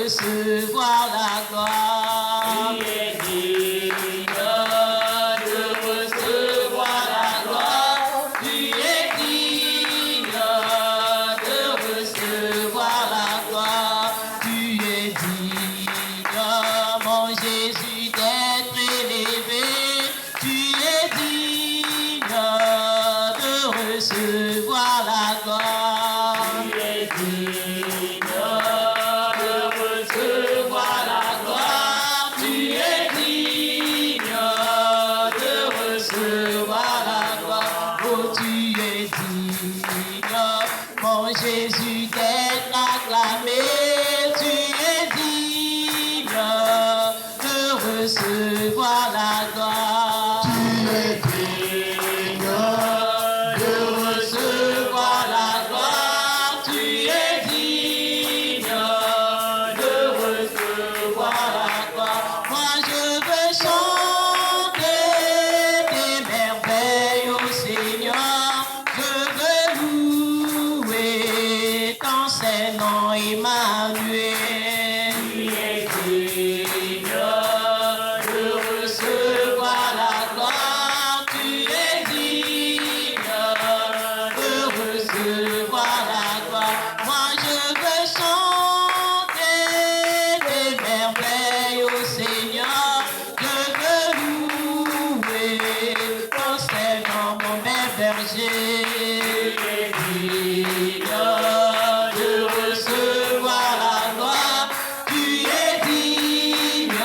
recevoir la gloire. Tu es digne de recevoir la gloire. Tu es digne de recevoir la gloire. Tu es digne, mon Jésus, d'être élevé. Tu es digne de recevoir la gloire. Tu es digne de recevoir la gloire. Tu es digne de recevoir la gloire. Oh, tu es digne, mon Jésus, d'être acclamé. Tu es digne de recevoir la gloire. Tu es digne de recevoir la gloire. Tu es digne de recevoir la gloire. Moi je veux chanter tes merveilles au Seigneur. Je veux louer ton Saint-Nom Emmanuel. Tu es digne De recevoir la gloire, tu es digne de recevoir la gloire. Moi je veux chanter tes merveilles au Seigneur. Je veux louer ton Saint-Nom, mon Père berger. Tu es digne de recevoir la gloire. Tu es digne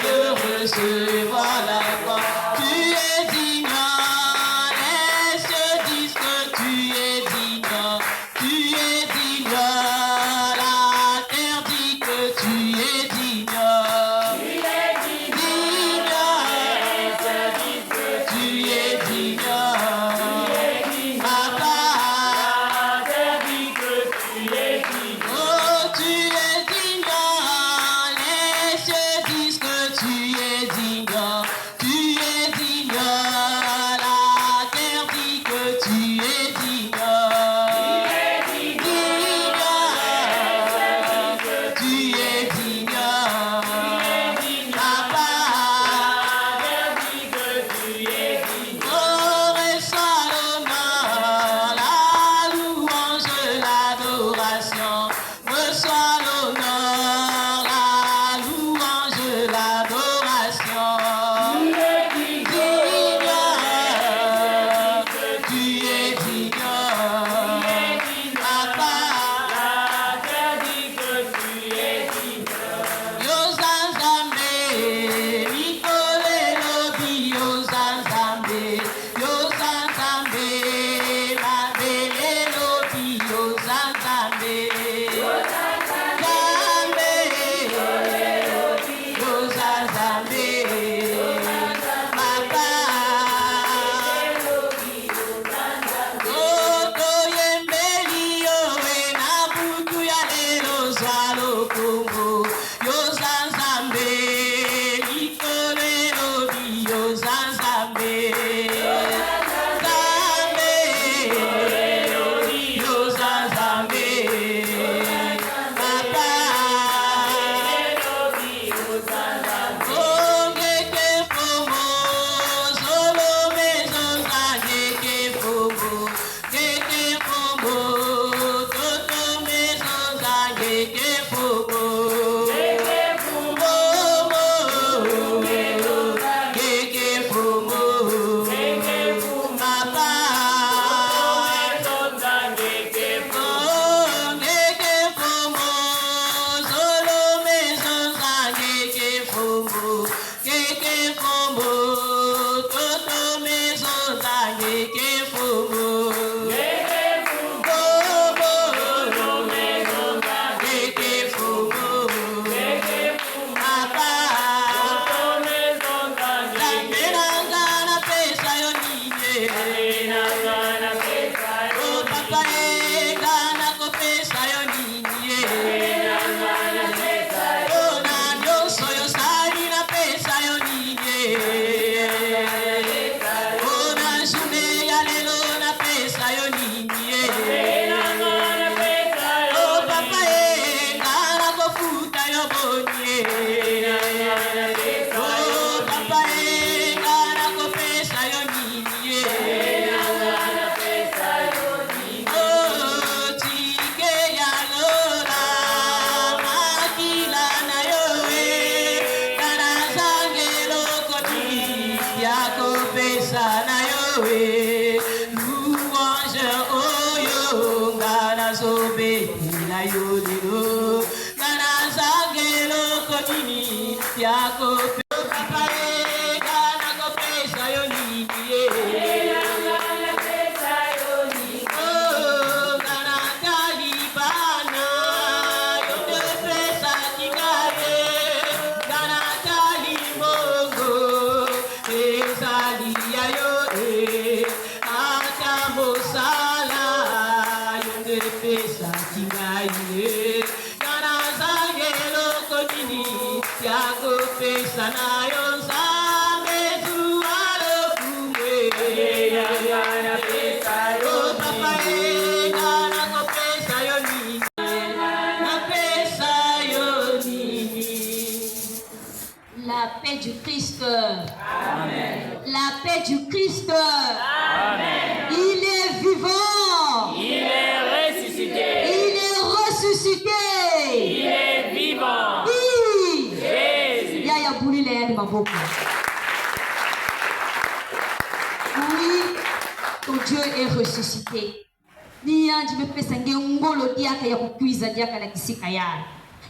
de recevoir la gloire. Tu es digne, les cieux disent que tu es digne. Tu es digne, la terre dit que tu es digne. Tu es digne, Tu es digne, Papa. la terre dit que tu es digne. Oh, tu es digne, les cieux disent que tu es digne. Tu es digne, la terre dit que tu es digne. Tu es digne, Papa. Oh, reçois l'honneur, la louange, l'adoration. Reçois l'honneur, la louange, l'adoration. Digne, tu es digne, Papa. Yozanzambe, Mikole lobi, Yozanzambe, Yozanzambe, Mabele lobi, Yozanzambe, Zambe, Yozanzambe, Papa. Oto yembeli yowe na butu ya lelo zwalo Kongo. Yozanzambe, Mikole lobi, Yozanzambe, Zambe, Yozanzambe, Papa. Oh, ngeke fomo, solo mezoza ngeke fomo, toto mezoza ngeke fomo. La paix du Christ. Amen. La paix du Christ. Amen. Il est vivant. Il est ressuscité. Il est ressuscité. Il est vivant. Oui. Jésus. Yaya bouli le yani maboko. Oui, ton Dieu est ressuscité. Ni yanji me pesa ngengolo diaka ya kukuiza diaka na kisika ya.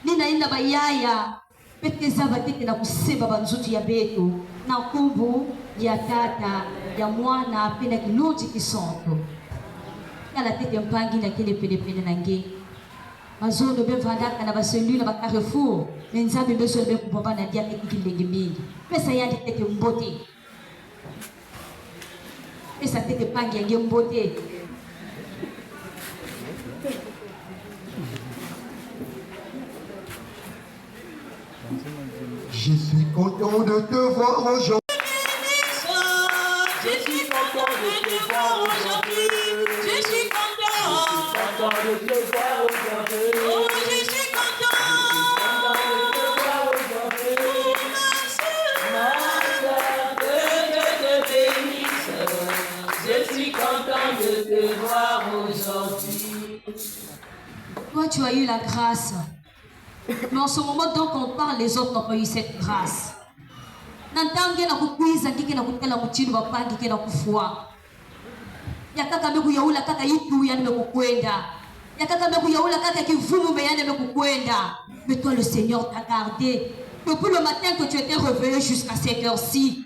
Nina inda bayaya. Pete zaba tete na kuseba banzutu ya beto. Na kumbu ya tata ya mwana pena kiluji kisonto. Kala tete mpangi na kile pene na nge. Mazono be vandaka na baselu na bakarefour. Menzabe beso be kupamba na diaka kikilenge mingi. Pesa yandi tete mbote. Pesa tete pangi ya mbote. Je suis content de te voir aujourd'hui. Je suis content de te voir aujourd'hui. Je suis content. de te voir aujourd'hui. Oh, je suis content. Je suis content de te voir aujourd'hui. Toi, tu as eu la grâce. Mais en ce moment, donc, on parle, les autres n'ont pas eu cette grâce. Nantange na kukuiza ngike na kutela mchini wapangi kena kufua. Yakaka meku yaula kaka yitu yani mekukwenda. Yakaka meku yaula kaka kivumu me yani mekukwenda. Mais toi, le Seigneur t'a gardé. Depuis le matin que tu étais réveillé jusqu'à cette heure-ci.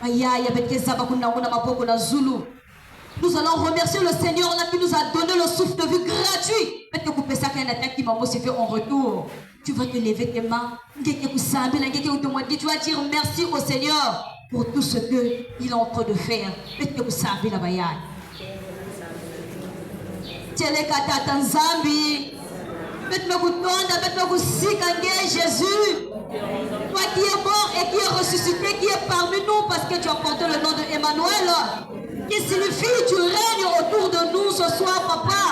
Aya ya bekezaba kuna maboko na Zulu. Nous allons remercier le Seigneur là qui nous a donné le souffle de vie gratuit. Peut-être que pour ça qu'il y a une attaque qui m'a aussi fait en retour. Tu vas te lever tes mains. Tu vas dire merci au Seigneur pour tout ce qu'il est en train de faire. Peut-être que vous savez la baïa. Tchelekata Tanzambi. Peut-être que vous tondez, peut-être que vous sikangez Jésus. Toi qui es mort et qui est ressuscité, qui est parmi nous parce que tu as porté le nom de Emmanuel. Qui signifie tu règnes autour de nous ce soir, papa.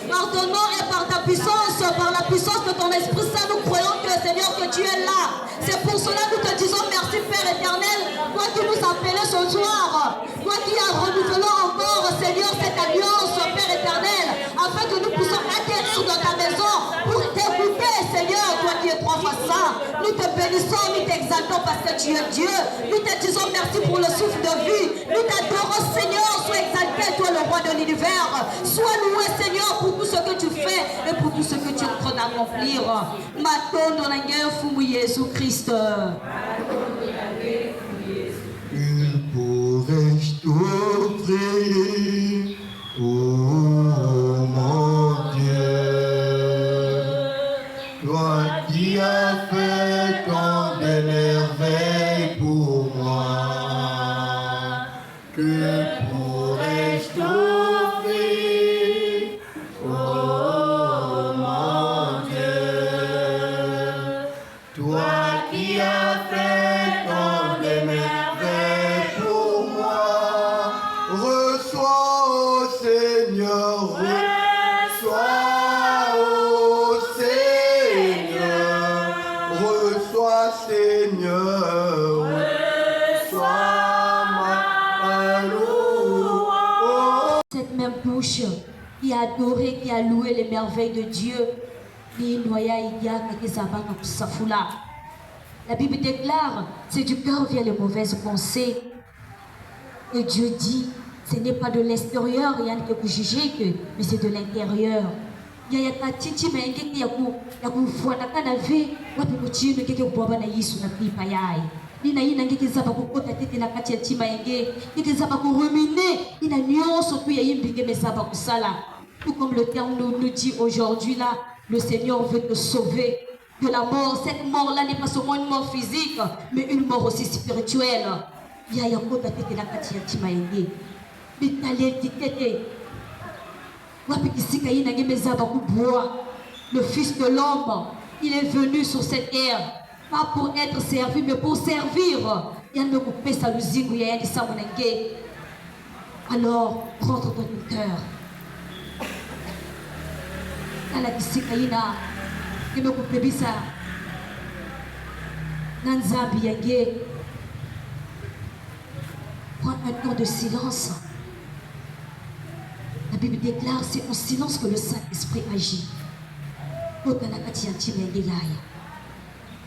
Par ton nom et par ta puissance, par la puissance de ton Esprit Saint, nous croyons que Seigneur, que tu es là. C'est pour cela que nous te disons merci, Père éternel. Toi qui nous appelais ce soir, toi qui as renouvelé encore, Seigneur, cette alliance, Père éternel, afin que nous puissions atterrir dans ta maison pour t'écouter, Seigneur, toi qui es trois fois saint. Nous te bénissons, nous t'exaltons parce que tu es Dieu. Nous te disons merci pour le souffle de vie. Nous t'adorons, Seigneur. Sois exalté, toi le roi de l'univers. Sois loué, Seigneur, pour tout ce que tu fais et pour tout ce que tu es en train d'accomplir. Matondo na guerre fumu Jésus-Christ. Pourrais-je t'offrir, oh mon Dieu, toi qui as fait tant de merveilles pour moi, que pourrais-je t'offrir, oh mon Dieu, toi qui as fait tant de merveilles pour moi, reçois, ô Seigneur, reçois, ô Seigneur, reçois, Seigneur, reçois ma louange. Cette même bouche qui a adoré, qui a loué les merveilles de Dieu. La Bible déclare, c'est du cœur viennent les mauvaises pensées. Et Dieu dit, ce n'est pas de l'extérieur, rien que vous jugez, mais c'est de l'intérieur. ya katiti maengeki ya kufuata kana ve wapi kuchino keke kubaba na Yesu na pipa yai nina ina ngeke zaba kukota tete na kati ya tima yenge ngeke zaba kuruminer ina nyonso tu ya yimbinge mesaba kusala. Tout comme le terme nous dit aujourd'hui là, le Seigneur veut te sauver de la mort. Cette mort-là n'est pas seulement une mort physique, mais une mort aussi spirituelle. Ya ya kota tete na kati ya tima yenge bitale tete wapi kisika ina ngeme zaba kubwa. Le Fils de l'homme, il est venu sur cette terre pas pour être servi, mais pour servir. Alors, rentre dans ton cœur. Prends un temps de silence. La Bible déclare, c'est en silence que le Saint-Esprit agit.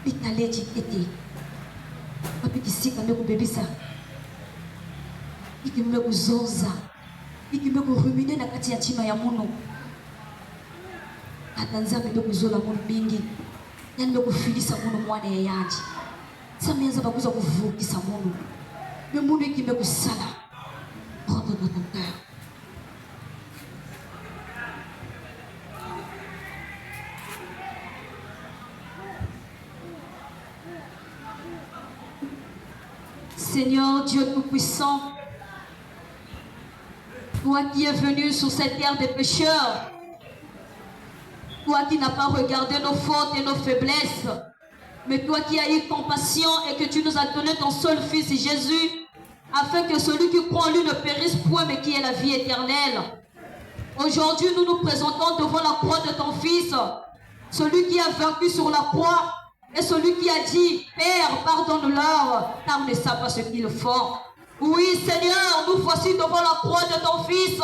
Bitaleji ete wapikisika mekubebisa ikimekuzoza ikimekurumine na kati ya chima ya muno hata nzambe mekuzola muno mingi yani mekufilisa muno mwana ya yaji samianza bakuza kuvukisa muno memuno ikimekusala rentre dans ton cœur. Seigneur Dieu Tout-Puissant, toi qui es venu sur cette terre des pécheurs, toi qui n'as pas regardé nos fautes et nos faiblesses, mais toi qui as eu compassion et que tu nous as donné ton seul Fils Jésus, afin que celui qui croit en lui ne périsse point, mais qui ait la vie éternelle. Aujourd'hui, nous nous présentons devant la croix de ton Fils, celui qui a vaincu sur la croix, et celui qui a dit, Père, pardonne-leur, car ils ne savent pas ce qu'ils font. Oui, Seigneur, nous voici devant la croix de ton Fils,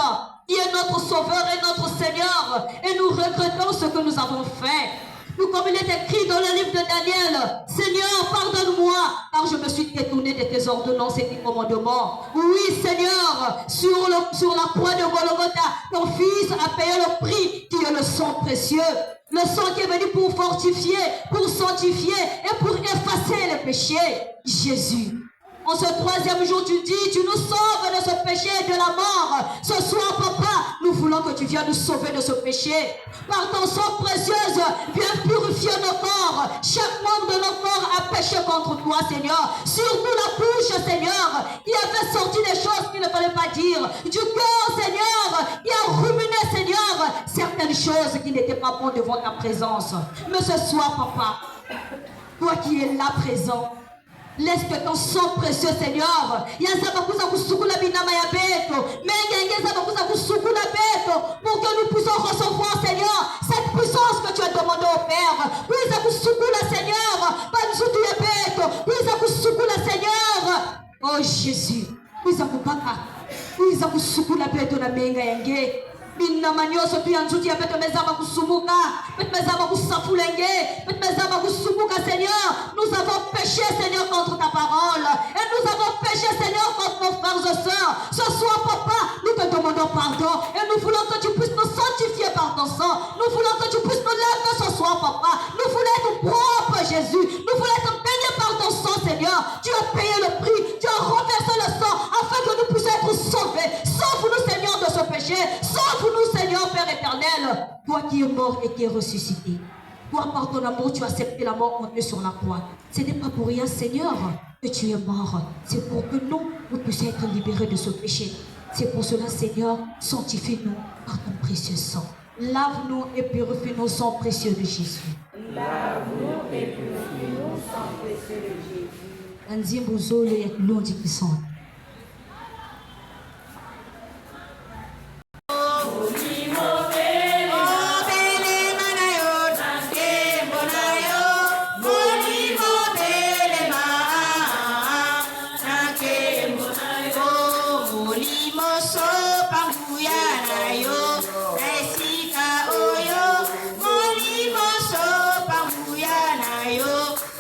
qui est notre Sauveur et notre Seigneur, et nous regrettons ce que nous avons fait. Tout comme il est écrit dans le livre de Daniel, Seigneur, pardonne-moi, car je me suis détourné de tes ordonnances et tes commandements. Oui, Seigneur, sur la croix de Golgotha, ton Fils a payé le prix qui est le sang précieux. Le sang qui est venu pour fortifier, pour sanctifier et pour effacer les péchés. Jésus. En ce troisième jour, tu dis, tu nous sauves de ce péché et de la mort. Ce soir, Papa, nous voulons que tu viennes nous sauver de ce péché. Par ton sang précieux, viens purifier nos corps. Chaque membre de nos corps a péché contre toi, Seigneur. Surtout la bouche, Seigneur, qui a fait sortir des choses qu'il ne fallait pas dire. Du cœur, Seigneur, qui a ruminé, Seigneur, certaines choses qui n'étaient pas bonnes devant ta présence. Mais ce soir, Papa, toi qui es là présent, laisse que ton sang précieux, Seigneur, pour que nous puissions recevoir, Seigneur, cette puissance que tu as demandé au Père. Oh Jésus, Bina manyoso tu yanzuti ya beto mezama kusumuka, beto mezama kusafulenge, beto mezama kusumuka, Seigneur. Nous avons péché, Seigneur, contre ta parole. Et nous avons péché, Seigneur, contre nos frères et sœurs. Ce soir, Papa, nous te demandons pardon. Et nous voulons que tu puisses nous sanctifier par ton sang. Nous voulons que tu puisses nous laver ce soir, Papa. Nous voulons être propres, Jésus. Nous voulons être baignés par ton sang, Seigneur. Tu as payé le prix. Tu as renversé le sang afin que nous puissions être sauvés. Sauve-nous, Seigneur, de ce péché. Sauve-nous, Seigneur, Père éternel. Toi qui es mort et qui es ressuscité. Toi, par ton amour, tu as accepté la mort contre sur la croix. Ce n'est pas pour rien, Seigneur, que tu es mort. C'est pour que nous puissions être libérés de ce péché. C'est pour cela, Seigneur, sanctifie-nous par ton précieux sang. Lave-nous et purifie-nous au sang précieux de Jésus. Lave-nous et purifie-nous au sang précieux de Jésus. Anzimbuzo le yakulundi kisant.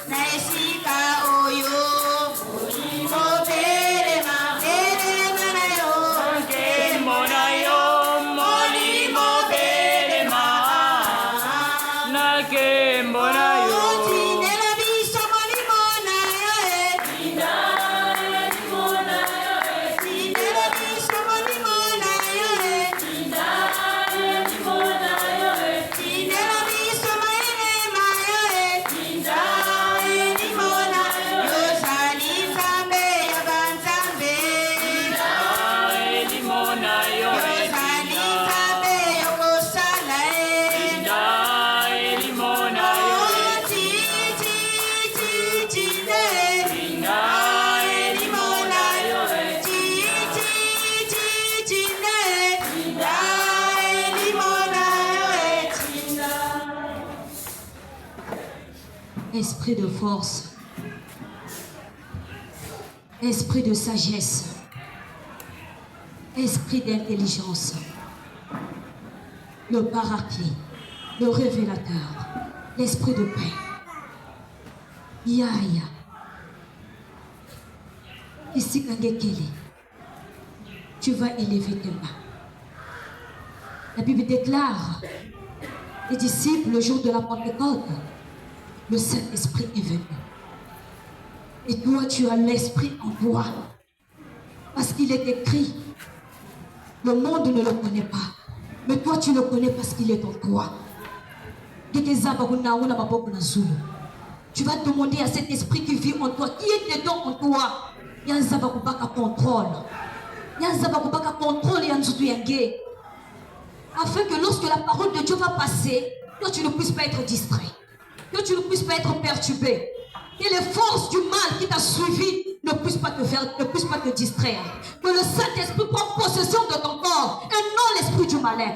Naesika oyo, molimo bele Esprit de force. Esprit de sagesse. Esprit d'intelligence. Le paraclet. Le révélateur. L'esprit de paix. Yaya. Ici, tu vas élever tes mains. La Bible déclare, les disciples, le jour de la Pentecôte, le Saint-Esprit est venu. Et toi, tu as l'Esprit en toi. Parce qu'il est écrit, le monde ne le connaît pas. Mais toi, tu le connais parce qu'il est en toi. Tu vas demander à cet esprit qui vit en toi, qui est dedans en toi. Il y a un zabakubaka contrôle. Il y a un zabakubaka contrôle et un zoudouyangé. Afin que lorsque la parole de Dieu va passer, toi tu ne puisses pas être distrait. Que tu ne puisses pas être perturbé. Que les forces du mal qui t'a suivi ne puissent pas te faire, ne puissent pas te distraire. Que le Saint-Esprit prenne possession de ton corps et non l'esprit du malin.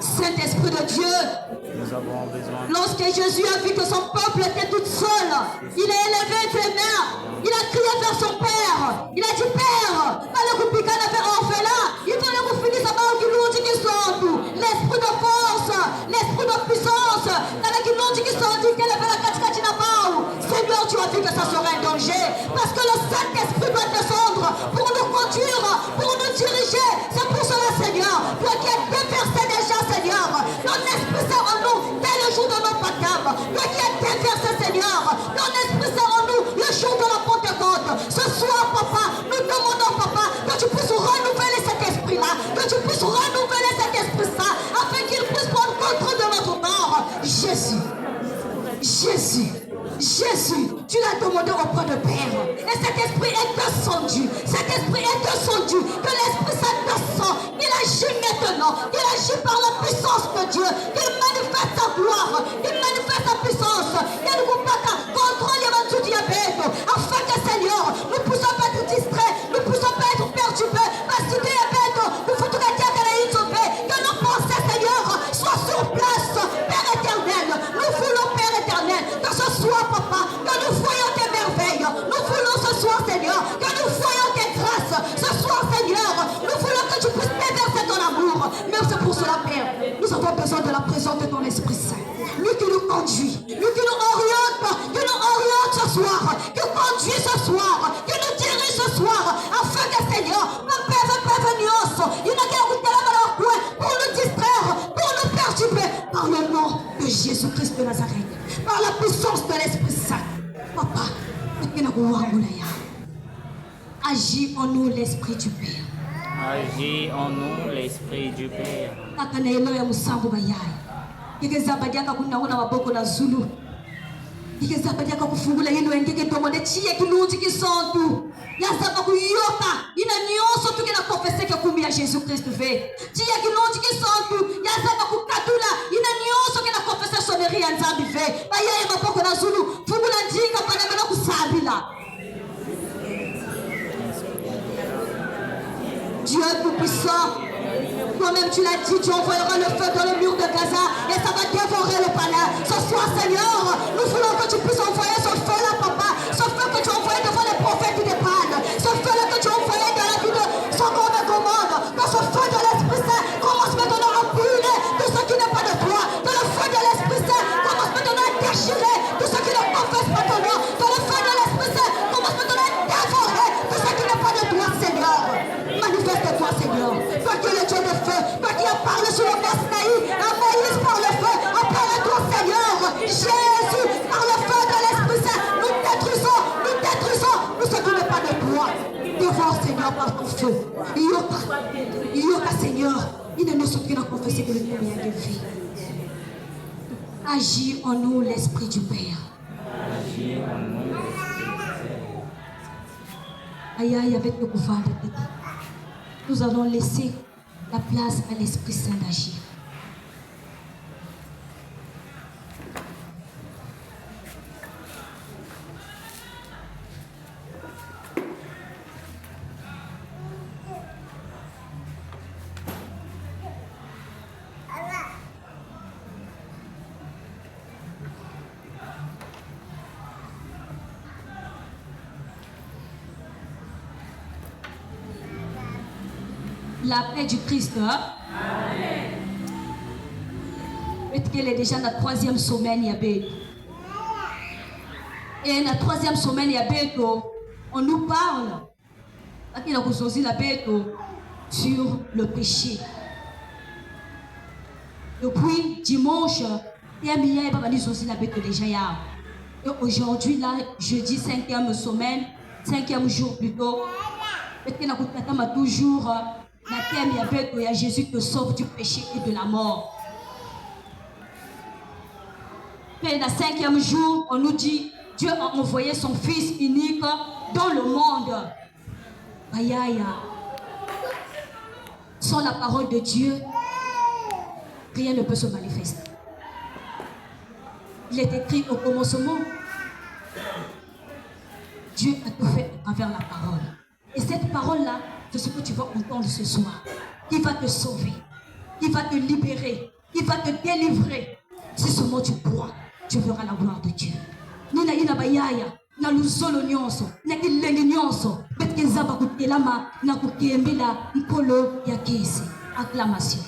Saint-Esprit de Dieu, nous avons besoin. Lorsque Jésus a vu que son peuple était tout seul, il a élevé ses mains, il a crié vers son Père, il a dit Père, l'esprit de force, l'esprit de puissance, Seigneur, tu as vu que ça serait un danger, parce que le Saint-Esprit doit descendre pour nous conduire, pour nous diriger. C'est pour cela, Seigneur, toi qui as déversé déjà, Seigneur, ton Esprit Saint en nous, dès le jour de nos baptêmes, toi qui as déversé, Seigneur, ton Esprit Saint en nous, le jour de la Pentecôte. Ce soir, Papa, nous demandons, Papa, que tu puisses renouveler cet esprit-là, que tu puisses renouveler cet esprit-là, afin qu'il puisse prendre contrôle de notre corps. Jésus, Jésus, Jésus, tu l'as demandé auprès de Père. Et cet esprit est descendu. Cet esprit est descendu. Que l'Esprit Saint descend. Il agit maintenant. Il agit par la puissance de Dieu. Il manifeste sa gloire. Il manifeste sa puissance. Il nous contrôle le diabète. Afin que, Seigneur, nous ne puissions pas être distraits. Nous ne puissions pas être perturbés. Parce que diabète, nous faut tout que nos pensées, Seigneur, soient sur place. Père éternel, nous voulons, Père éternel, que ce soit, Papa, que nous voyons tes merveilles. Nous voulons ce soir, Seigneur, que nous voyons tes grâces. Ce soir, Seigneur, nous voulons que tu puisses déverser ton amour. Mais c'est pour cela, Père, nous avons besoin de la présence de ton Esprit Saint. Lui qui nous conduit, lui qui nous oriente ce soir, qui conduit ce soir, qui nous dirige ce soir, afin que, Seigneur, mon Père veut prévenir, il n'a qu'à écouter la coin pour nous distraire, pour nous perturber, par le nom de Jésus-Christ de Nazareth, par la puissance de l'Esprit Saint. Papa, agis en nous l'Esprit du Père. Agis en nous l'Esprit du Père. Ikizabadiaka kunaona maboko na Zulu. Ikizabadiaka kufungula yino engeke tomode chiye kilunji kisantu. Yazaba kuyoka ina nyonso tukina confesser kumbi ya Jésus-Christ ve. Chiye kilunji kisantu yazaba kukatula ina nyonso kina confesser sonnerie ya Nzambi ve. Bayaye maboko na Zulu fungula njinga pana mena kusabila. Dieu est tout puissant. Toi-même tu l'as dit, tu envoyeras le feu dans le mur de Gaza et ça va dévorer le palais. Ce soir, Seigneur, nous voulons que tu puisses envoyer ce feu-là, Papa. Ce feu que tu as envoyé devant les prophètes du départ. Ce feu-là que tu as envoyé dans la vie de Sodome et Gomorrhe. Que ce feu de l'Esprit Saint commence maintenant à brûler tout ce qui n'est pas de toi. Que le feu de l'Esprit Saint commence maintenant à déchirer tout ce qui ne confesse pas ton nom. Que le feu de l'Esprit Saint commence maintenant à dévorer tout ce qui n'est pas de toi, Seigneur. Manifeste-toi, Seigneur. Toi qui es le Dieu de feu, toi qui as parlé sur le mont Sinaï, à Moïse par le feu, appelle-toi, Seigneur. Jésus, par le feu de l'Esprit Saint, nous détruisons tout ce qui n'est pas de toi. Dévore, Seigneur, par ton feu. Yoka, Seigneur, il ne nous sommes qu'à confesser que le premier de vie. Agis en nous l'Esprit du Père. Agis en nous l'Esprit du Père. Aïe, aïe, avec le pouvoir de Dieu. Nous allons laisser la place à l'Esprit Saint d'agir. La paix du Christ. Peut-être qu'elle est déjà dans la 3e semaine, et dans la 3e semaine, on nous parle sur le péché. Depuis dimanche, et aujourd'hui, là, jeudi 5e semaine, 5e jour plutôt, peut-être que nous avons toujours la thème, il y a Jésus qui sauve du péché et de la mort. Et dans le 5e jour, on nous dit, Dieu a envoyé son Fils unique dans le monde. Aïe, aïe. Sans la parole de Dieu, rien ne peut se manifester. Il est écrit au commencement, Dieu a tout fait à travers la parole. Et cette parole-là, c'est ce que tu vas entendre ce soir. Qui va te sauver, qui va te libérer, qui va te délivrer. Si seulement tu crois, tu verras la gloire de Dieu. Nina ina bayaya, na luzolo nyonso, na kilenge nyonso, betke nzaba kutelama, na kukembela nkolo ya kesi. Acclamation.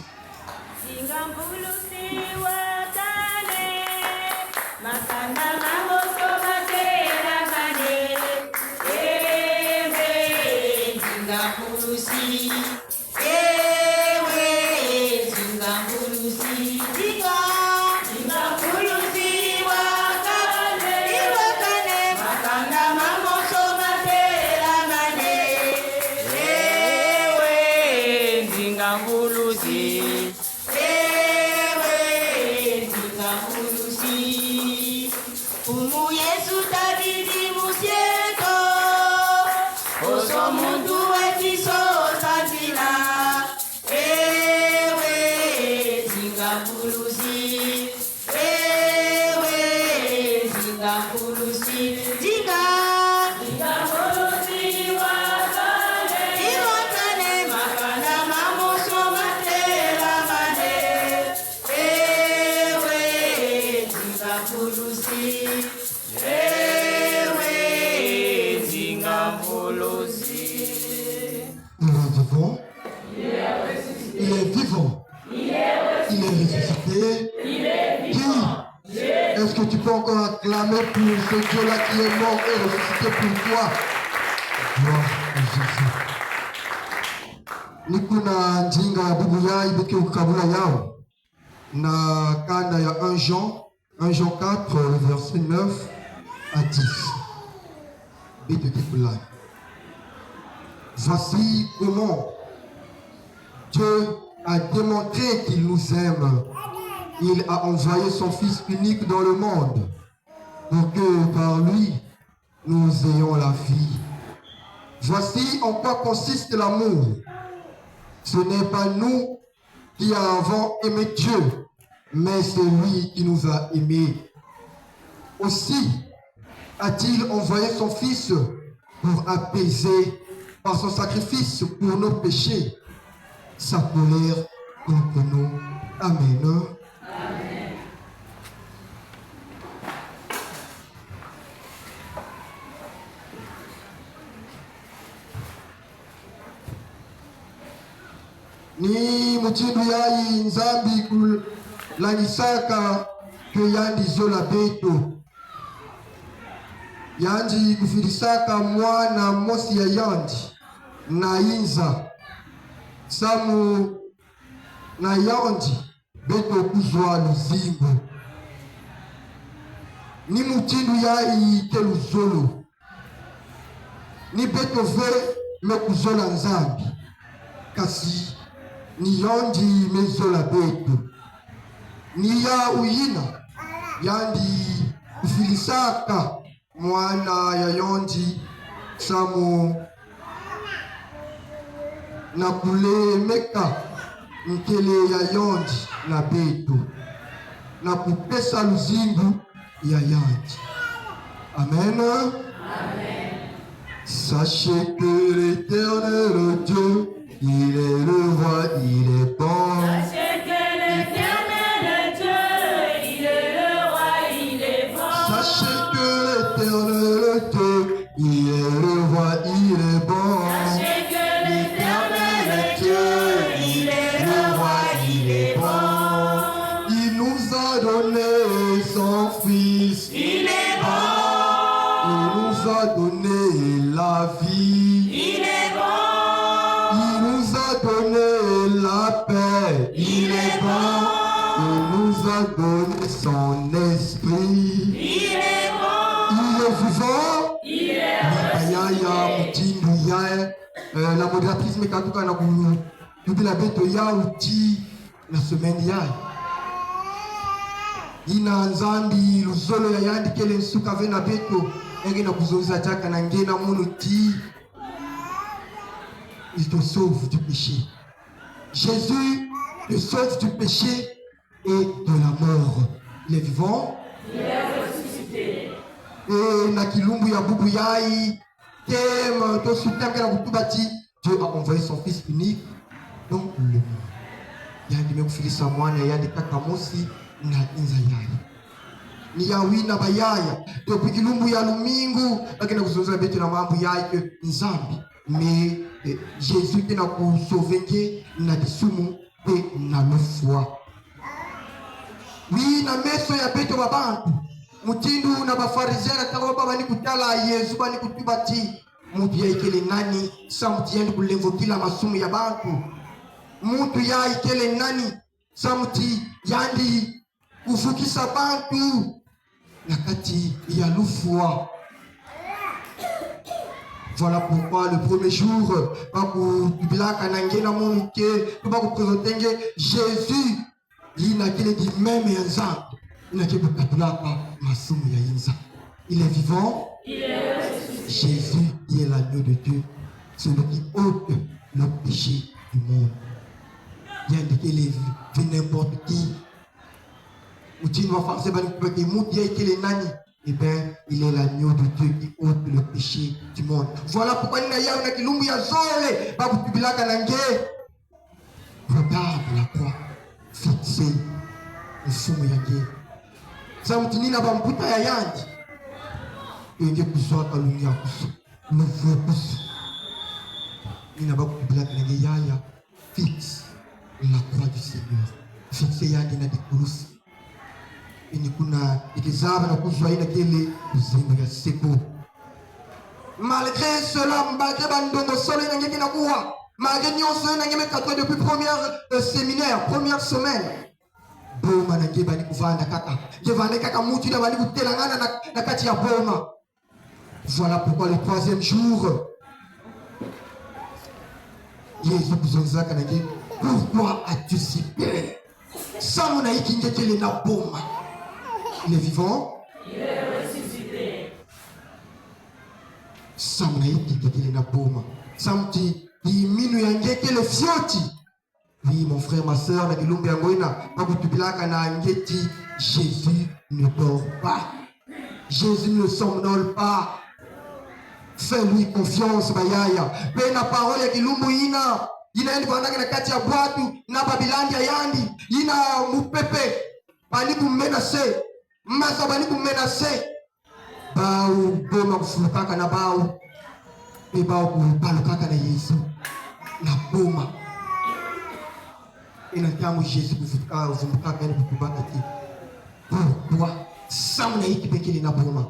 Est-ce que tu peux encore acclamer pour ce Dieu-là qui est mort et ressuscité pour toi? Gloire à Jésus. Nikuna njinga ya bubu yai beke ukabula yao. Na kanda ya 1 Jean 4, verset 9 à 10. Bete kipula. Voici comment Dieu a démontré qu'il nous aime. Il a envoyé son Fils unique dans le monde pour que par lui, nous ayons la vie. Voici en quoi consiste l'amour. Ce n'est pas nous qui avons aimé Dieu, mais c'est lui qui nous a aimés. Aussi a-t-il envoyé son Fils pour apaiser par son sacrifice pour nos péchés sa colère contre nous. Amen. Ni muchindu yai nzambi kulangisaka ke yandi zola beto yandi kufirisaka mwana mosi ya yandi na inza samu na yandi beto kuzwa luzimbo ni muchindu yai ke luzolo ni beto ve me kuzola nzambi kasi ni yondi mezola betu ni ya uyina yandi kufilisaka mwana ya yondi samu na kulemeka nkele ya yondi na betu na kupesa luzimbu ya yandi. Amen. Amen. Sachez que l'Éternel Dieu, il est le roi, il est bon. Sachez que l'Éternel Dieu, il est le roi, il est bon. Sachez que l'Éternel Dieu, il est le roi, il est bon. Sachez que l'Éternel Dieu, a donné son Fils. Il est bon, Il nous a donné la vie. il est bon, Il nous a donné la paix. il est bon, Il nous a donné son esprit. il est bon, Il est vivant. il est Yaya mutindu ya la modératrice mekatuka na kunu tubila beto ya uti na semaine ya ina nzambi luzolo ya yandi kele nsuka ve na beto enge na kuzoza jaka na ngena munu ti. Il te sauve du péché. Jésus te sauve du péché et de la mort. Il est vivant. il est ressuscité. Et na kilumbu ya bubu yai kem to sutambe na kutubati Dieu a envoyé son fils unique dans le monde. Yandi mekufikisa mwana yandi kaka mosi na inza yai ni yawi na bayaya to pikilumbu ya lumingu akina kuzoza betu na mambo yai ke nzambi mais Jésus qui na ku sauver na disumu pe na foi. Oui na meso ya betu babantu mutindu na bafarizera taroba bani kutala Yesu bani kutubati mutu ya ikele nani sa mutu yendi kulevokila masumu ya bantu mutu ya ikele nani sa mutu yandi kufukisa bantu nakati ya lufua. Voilà pourquoi le premier jour bakutubilaka na ngena monuke bakuprésentenge Jésus ina kile di meme ya nzambe ina kile bakatulaka masumu ya inza. Il est vivant. Il est ressuscité. Jésus qui est l'agneau de Dieu, celui qui ôte le péché du monde. Il y a indiqué les vies de n'importe qui. Ou tu vas faire eh bien, il est l'agneau de Dieu qui ôte le péché du monde. Voilà pourquoi il y a un kilumbu ya zole, babu tubilaka nange. Regarde la croix, fixé, le fumu yange. Ça mtinina bamputa ya yandi. Enge kuzwa kalungi akusu, nuvu kusu. Nina babu tubilaka nange yaya, fixe la croix du Seigneur. Fixe yandi na dikurusi. Ini kuna ikizaba na kuzwa ina kile uzimba ya seko. Malgré cela, malgré bandongo solo ina ngeki na kuwa, malgré nyonso ina ngeme katwa depuis première séminaire, première semaine. Boma na ngeba ni kuvanda kaka. Jevane kaka mutu ina bali kutelangana na kati ya boma. Voilà pourquoi le troisième jour, Jésus kuzonzaka na ngeki, pourquoi as-tu si peur? Samuna iki ngekele na boma. Il est vivant. Il est ressuscité. Samnaïki kekele na boma. Samti iminu yangeke le fioti. Oui, mon frère, ma soeur, na kilumbi yangoina, bakutubilaka na ngeti, Jésus ne dort pas. Jésus ne somnole pas. Fais-lui confiance, bayaya. Pe na parole ya kilumbu ina endi kuandaka na kati ya bwatu na babilandi ya yandi ina mupepe bani kumenase masa bani kumenase bau boma kufulukaka na bau pe bau kupalukaka na Yesu na boma ina tangu Yesu kufutuka uvumbukaka ni kutubaka ti pourquoi samu na hiki bekele na boma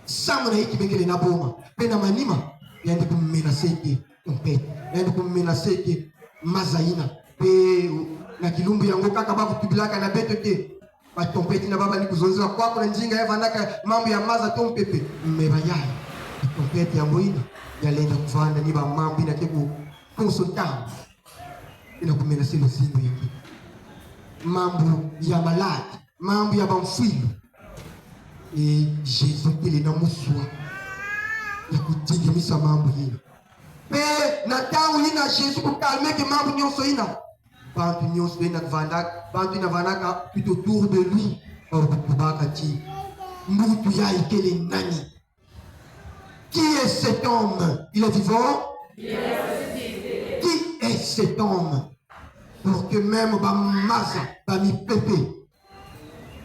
samu na hiki bekele na boma pe na manima yandi kumenase ke trompette yandi kumenase ke mazaina pe na kilumbu yango kaka bakutubilaka na beto te batompeti na baba ni kuzonzela kwako na njinga yavandaka mambo ya maza tompepe mmebayaya itompeti yango ina yalenda kuvanda ni bamambo ina teku konsultant ina kumenase luzingo yangi mambo ya maladi mambo ya bamfwilu Jésus kile na muswa ya kutingimisa mambo hino pe na tangu ina Jésus kukalmeke mambo nyonso ina bantu nyonso ina kuvandaka bantu ina vandaka tout autour de lui kubaka ti mbutu ya ikele nani. Qui est cet homme? Il est vivant? Il est ressuscité. Qui est cet homme? Pour que même Bamaza, Bami Pepe,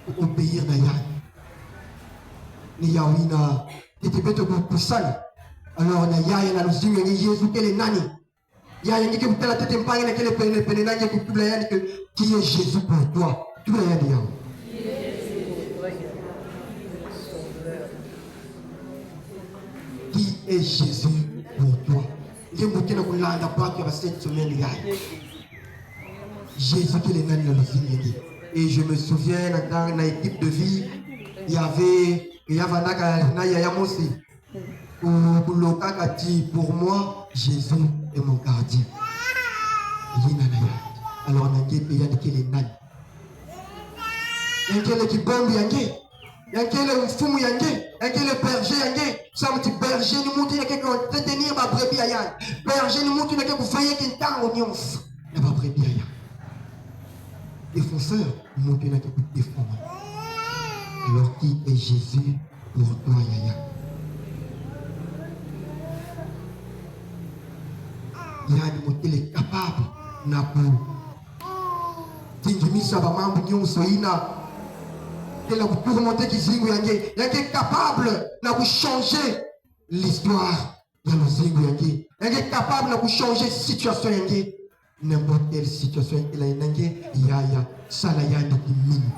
pour obéir na Yann. Ni Yawina, tete beto kusani. Alors na Yaya na luzingo ni Jésus kele nani? Yaya ni ke kutela tete mpangi na kele pene nani kutubla yani que qui est Jésus pour toi? Tu es un diable. Qui est Jésus pour toi? Cette semaine, Jésus qui est né dans le Zimbi. Et je me souviens dans l'équipe de vie, il y avait pour moi, Jésus est mon gardien. Alors, on a dit qu'il y a des nan. Il y a des qui bombent, il y a des fous, il y a des bergers, il y a des ça me dit berger, nous montrons qu'il y a quelqu'un qui va tenir ma brebis à yann. Berger, nous montrons qu'il y a quelqu'un qui va veiller qu'il y a un oignon. Il y a ma brebis à yann. Défenseur, nous montrons qu'il y a quelqu'un qui défend. Alors, qui est Jésus pour toi, Yaya? Il est capable de tingimisa bamambu nyonso ina kela kuremonter kizingu yange yake capable de changer l'histoire ya luzingu yange yake capable de changer situation yange n'importe quelle situation ila yange yaya sala yange kimini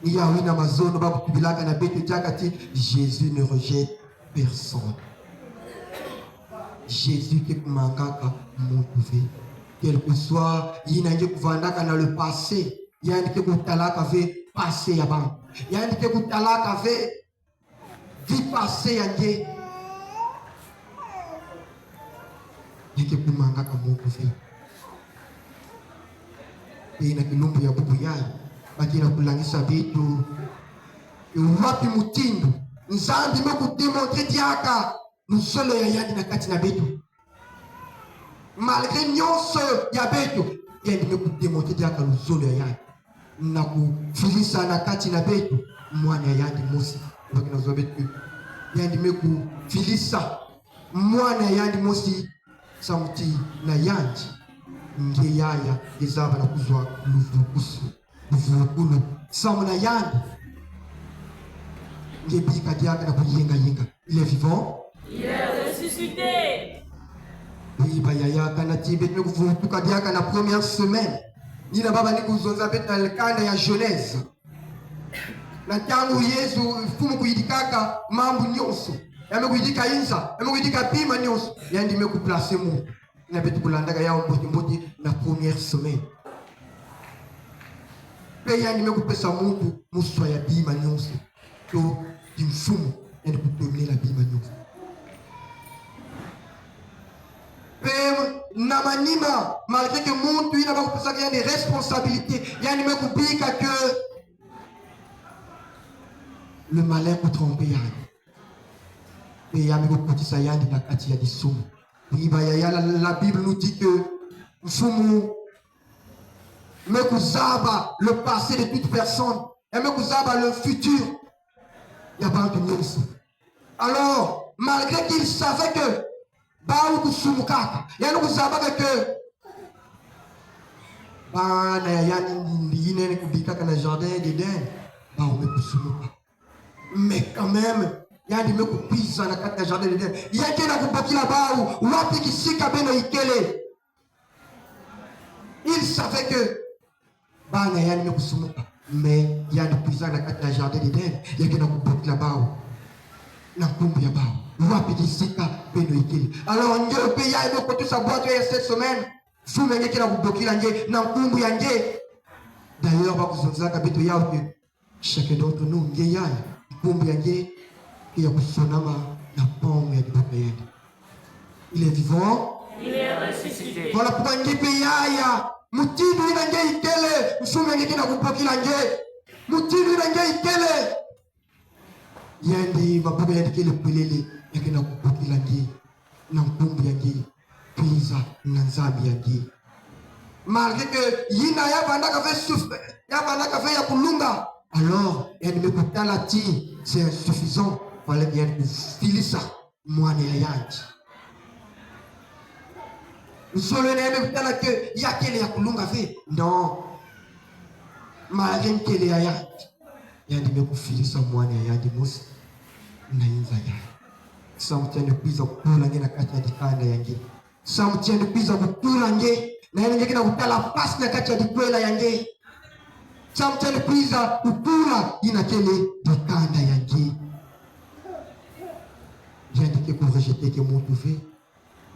iya wina mazono babu kubilaka na betu jakati. Jésus ne rejette personne. Jésus qui mangaka montouvé. Quel que soit, il y a dans le passé, il y a un qui avait passé avant. Il y a un qui avait vie passée. Il y a qui mangaka montouvé. Et il y a qui lumbu ya bubuyai. Bakina kulangisa vitu. Wapi mutindo. Nzambi meku démontrer diaka. Nous solo ya yandi na kati na betu. Malgré nyonso ya betu, yandi meku démontrer diaka nous solo ya yandi. Na ku filisa na kati na betu, mwana ya yandi mosi. Bakina zo betu. Yandi meku filisa mwana ya yandi mosi samuti na yandi. Nge yaya ezaba na kuzwa luvukusu. Luvukulu samu na yandi. Nge bika diaka na kuyenga yenga. Il est vivant. Il est ressuscité. Oui, Bayaya, Kanati, Betme, vous tout diaka la première semaine. Ni na baba ni kuzonza bet na lekanda ya Genèse. Na tangu Yesu fumu kuyidikaka mambo nyonso. Yame kuyidika inza, yame kuyidika pima nyonso. Yandi me ku placer mu. Na betu kulandaka ya mboti na première semaine. Pe yandi me ku pesa mungu muswa ya bima nyonso. To dimfumu yandi ku dominer la bima nyonso. Namanima, malgré que mon il n'a pas pensé qu'il y a des responsabilités, il y a une coupika que le malin peut tromper. Et il y a une coupika qui a dit des soum. La Bible nous dit que Fumu Mekuzaba, le passé de toute personne, et Mekuzaba, le futur, il y a pas de news. Alors, malgré qu'il savait que Baou kusumukaka yani kusabaka que bana yani yine kubikaka na jardin d'Éden baou mekusumuka mais quand même yani mekupisa na kati ya jardin d'Éden yake na kubakila baou wapi kisika beno ikele. Il savait que bana yani mekusumuka mais yani kupisa na kati ya jardin d'Éden yake na kubakila baou na kumbu ya baou. Alors, on a payé à nous pour sa boîte cette semaine. Vous m'avez dit que vous bloquez l'année, n'a pas de yangé. D'ailleurs, vous avez dit que chacun d'entre nous, il y a un yangé qui a son âme, n'a pas de yangé. Il est vivant. Il est ressuscité. Voilà pourquoi il y a payé à Moutinou yangé ikele. Vous m'avez dit que vous bloquez l'année. Moutinou yangé ikele. Yandi, ma boue yandi le pelele. Yake na kupokila ngi na mpumbu yangi pisa na nzambi yangi malgré que yina ya bandaka fait souffrir ya bandaka fait ya kulunga alors yani mekutala ti c'est insuffisant fallait bien kufilisa mwana ya yanji usolo na mekutala que yakele ya kulunga fait non malgré kele ya yanji yani mekufilisa mwana ya yanji musi na inza yanji. Samtiani kuiza kutula nge na kati ya dikanda yange. Samtiani kuiza kutula nge na yange kina kutala pasi na kati ya dikwela yange. samtani kuiza ukula inakele dikanda yangi yandike kurejete ke mutuve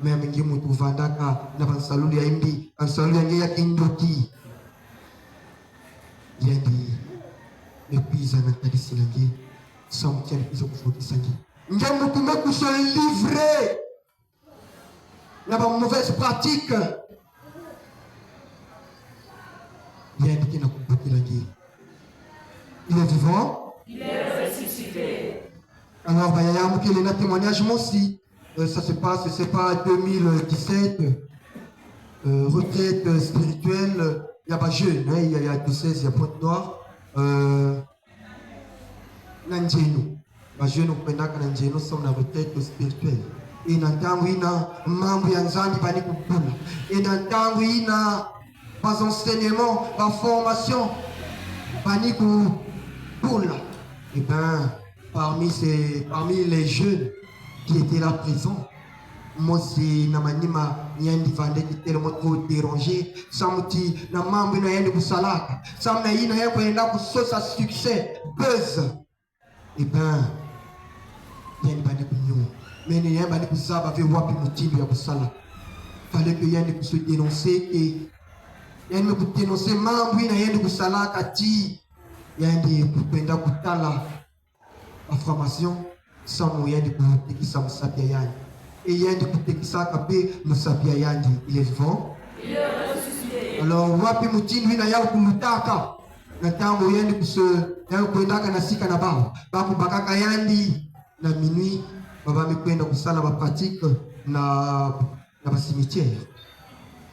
même ngi mutu vandaka na bansalulu ya imbi bansalulu yangi ya kindoti yandi epuisa na kadisi nangi samtani kuiza kufundisa ngi nge mutu meku se livrer na ba mauvaise pratique yandike na kubukila ngi il est vivant, il est ressuscité. Alors, il y a un témoignage aussi. Ça se passe, c'est pas 2017, retraite spirituelle. Il y a pas jeune, hein, il y a 16, il y a Pointe-Noire. Nanjeno. Pas jeune, on peut dire que Nanjeno sommes la retraite spirituelle. Et dans le temps où il y a membre Yanzani, il y a et dans le temps où il y a pas enseignement, pas formation, pas ni pour et ben, parmi les jeunes qui étaient là présents, moi c'est Namanima Nyandi Vande qui était tellement trop dérangé, Samuti Namambi Nayandi Boussalaka, Samnaï Nayandi pour sa succès, buzz. Et ben, Nyandi Vande Bougnon, mais Nyandi Vande Boussaba avait wapi Moutibi à Boussala. Fallait que Nyandi se dénoncer et Nyandi me dénoncer, Mambi Nayandi Boussalaka, ti Nyandi Kupenda Koutala. La formation sans moyen de côté qui s'en sapia yandi et il y a des côtés qui s'en capé nous sapia yandi il est vivant, il est ressuscité. Alors wapi mutini wina yao kumutaka na tango yandi kuse yao kwendaka na sika na babu bakaka yandi na minuit baba mekwenda kusala ba pratique na ba cimetière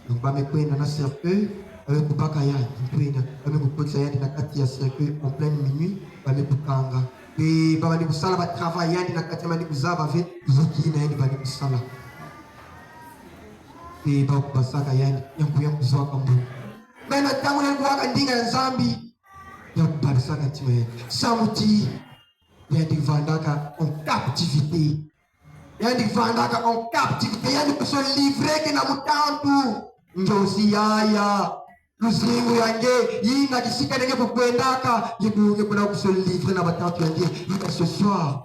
donc ba mekwenda na cercueil avec kubaka yandi kwenda ba mekukotsa yandi na kati ya cercueil en pleine minuit ba mekukanga et baba ni kusala ba travail yandi na kati mani kuzaba ve yiki na yandi bani kusala et ba kubasaka yandi yanku yankuzoa kambu mais na tangu yangu waka ndinga ya Zambi yanku babisaka tiwe samuti yandi vandaka en captivité yandi vandaka en captivité yandi kuso livrer que na mutantu njosi yaya luzingu yange yina kisika nenge kukwendaka yekunge kuna kusolivre na batantu yange yina ce soir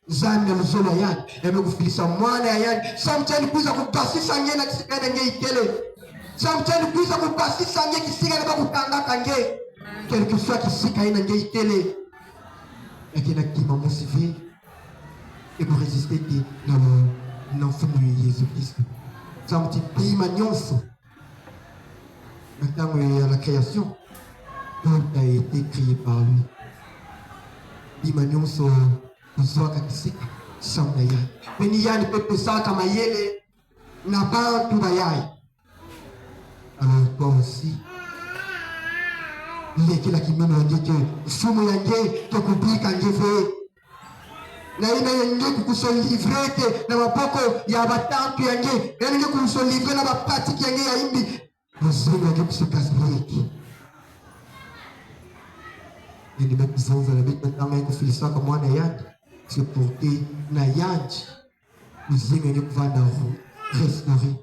Zambi ya mzolo yange yame kufilisa mwana ya yange samchani kuiza kupasisa nge na kisika nenge ikele samchani kuiza kupasisa nge kisika nenge kutangaka nge quelque soit kisika ina nge ikele yake na kima motivé et pour résister ki na l'enfant de Jésus-Christ samti pima nyonso. Maintenant, à la création, tout a été créé par lui. Bimanion so kuzoka kisika samna ya. Peni yani pepe saka mayele na bantu bayai. Alors toi aussi, il est qui la kimeno yanje que fumo yanje to kubika ngefe. Na ina yanje kukuso livrer te na mapoko ya batantu yanje. Yanje kukuso livrer na bapatiki yanje ya imbi. Nous avons ce casse-brique. Et nous avons la vie maintenant, mais nous faisons comme moi, c'est pour que Nayad, nous avons vendre restaurer.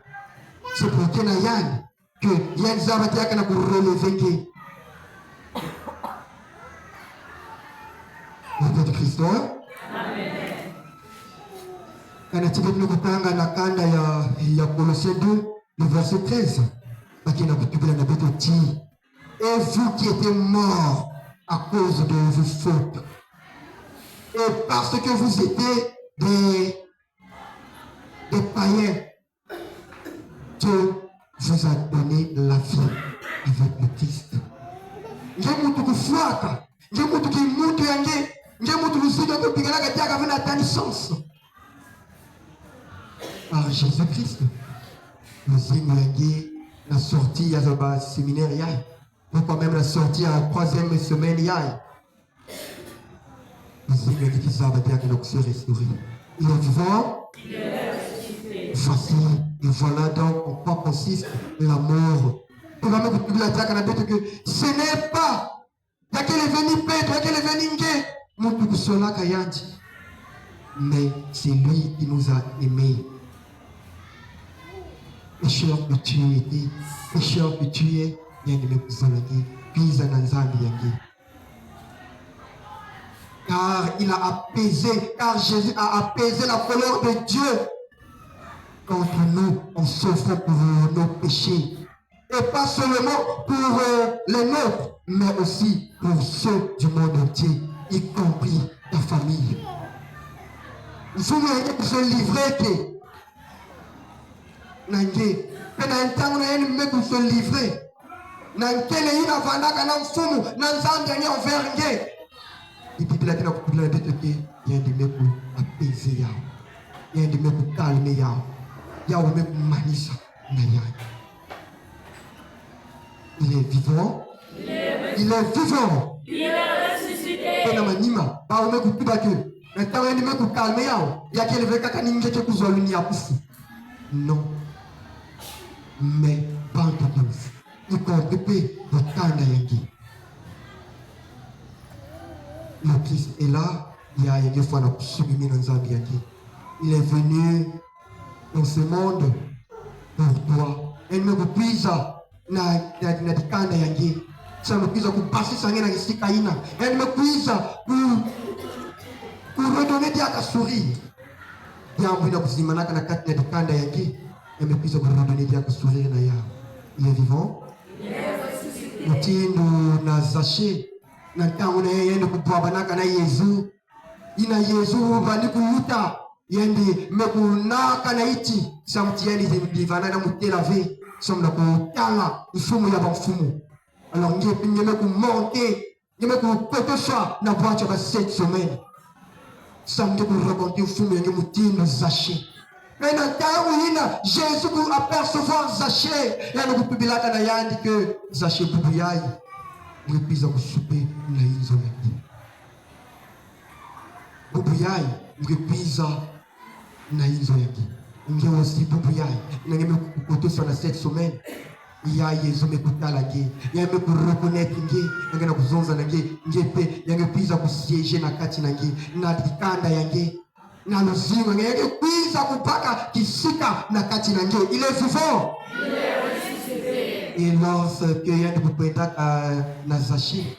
C'est pour que Nayad, que Yann Zabatia can relever. Au nom de Christ. Amen. Quand nous avons la kanda ya Colossiens 2, le verset 13. Et vous qui étiez morts à cause de vos fautes, et parce que vous étiez des païens, Dieu vous a donné la vie avec le Christ. Par Jésus-Christ, nous avons la sortie à la séminaire, pourquoi même la sortie à la 3e semaine, nous avons dit que ça va être restauré. Il est vivant. Voici, et voilà donc en quoi consiste la mort. On va même vous la dire que ce n'est pas qu'elle est venue Pedro, qu'elle est venue Nge, mais c'est lui qui nous a aimés. Pécheur que tu étais, pécheur que tu es, bien aimé pour kuiza na nzambi yangi. Car il a apaisé, car Jésus a apaisé la colère de Dieu contre nous en souffrant pour nos péchés. Et pas seulement pour les nôtres, mais aussi pour ceux du monde entier, y compris ta famille. Nous sommes se livrer que Nange, pendant nous se livrer. Nankele ina vandaka na mfumu na nzambe ni envers. Et puis la tena kupila de te y a des mecs pour apaiser yao. Il y a des mecs pour calmer yao. Yao mecs pour manisa na yao. Il est vivant. Il est vivant. Il est ressuscité. Pena manima, ba mecs pour tuba que. Maintenant il y a des mecs pour calmer yao. Il y a quel veut kaka ninge ke kuzoluni ya kufu. Non. Mais bande de nous. Il compte Botanda yangi. Le Christ est là, il y a une fois il est venu dans ce monde pour toi. Elle me puise na dikanda yangi. Ça me puise pour passer sa na kisikaina. Elle me puise pour redonner des sourire. Yambo ina kuzimanaka na kati na dikanda yangi. Elle me puise pour redonner des sourire na ya. Il est vivant. Mutindo na Zaché. Na tangu na yende kupwabanaka na Yesu. Ina Yesu bali kuluta yende mekunaka na iti samtieni zimdivana na mutelave somna kutanga mfumu ya mfumu. Alors ngie pinye mekunmonte yeme kupotosha na bwacha ba 7 semaines. Samedi pour raconter mfumu yenge mutindo Zaché. Mais dans tangu ina Jésus pour apercevoir Zaché yende kupibilaka na yandi que Zaché bubuyai. Mwepiza kusupe na hizo yaki. Bubu yai mwepiza na hizo yaki. Nge aussi bubu yai. Nangeme kukotosa na 7 semaines. Ya Yesu mekutala nge. Ya me kureconnaître nge. Nge na kuzonza na nge. Nge pe yange piza kusiege na kati na nge. Na dikanda yange. Na luzingo nge yange piza kupaka kisika na kati na nge. Il est vivant. Et lorsque yende kupendaka na Zaché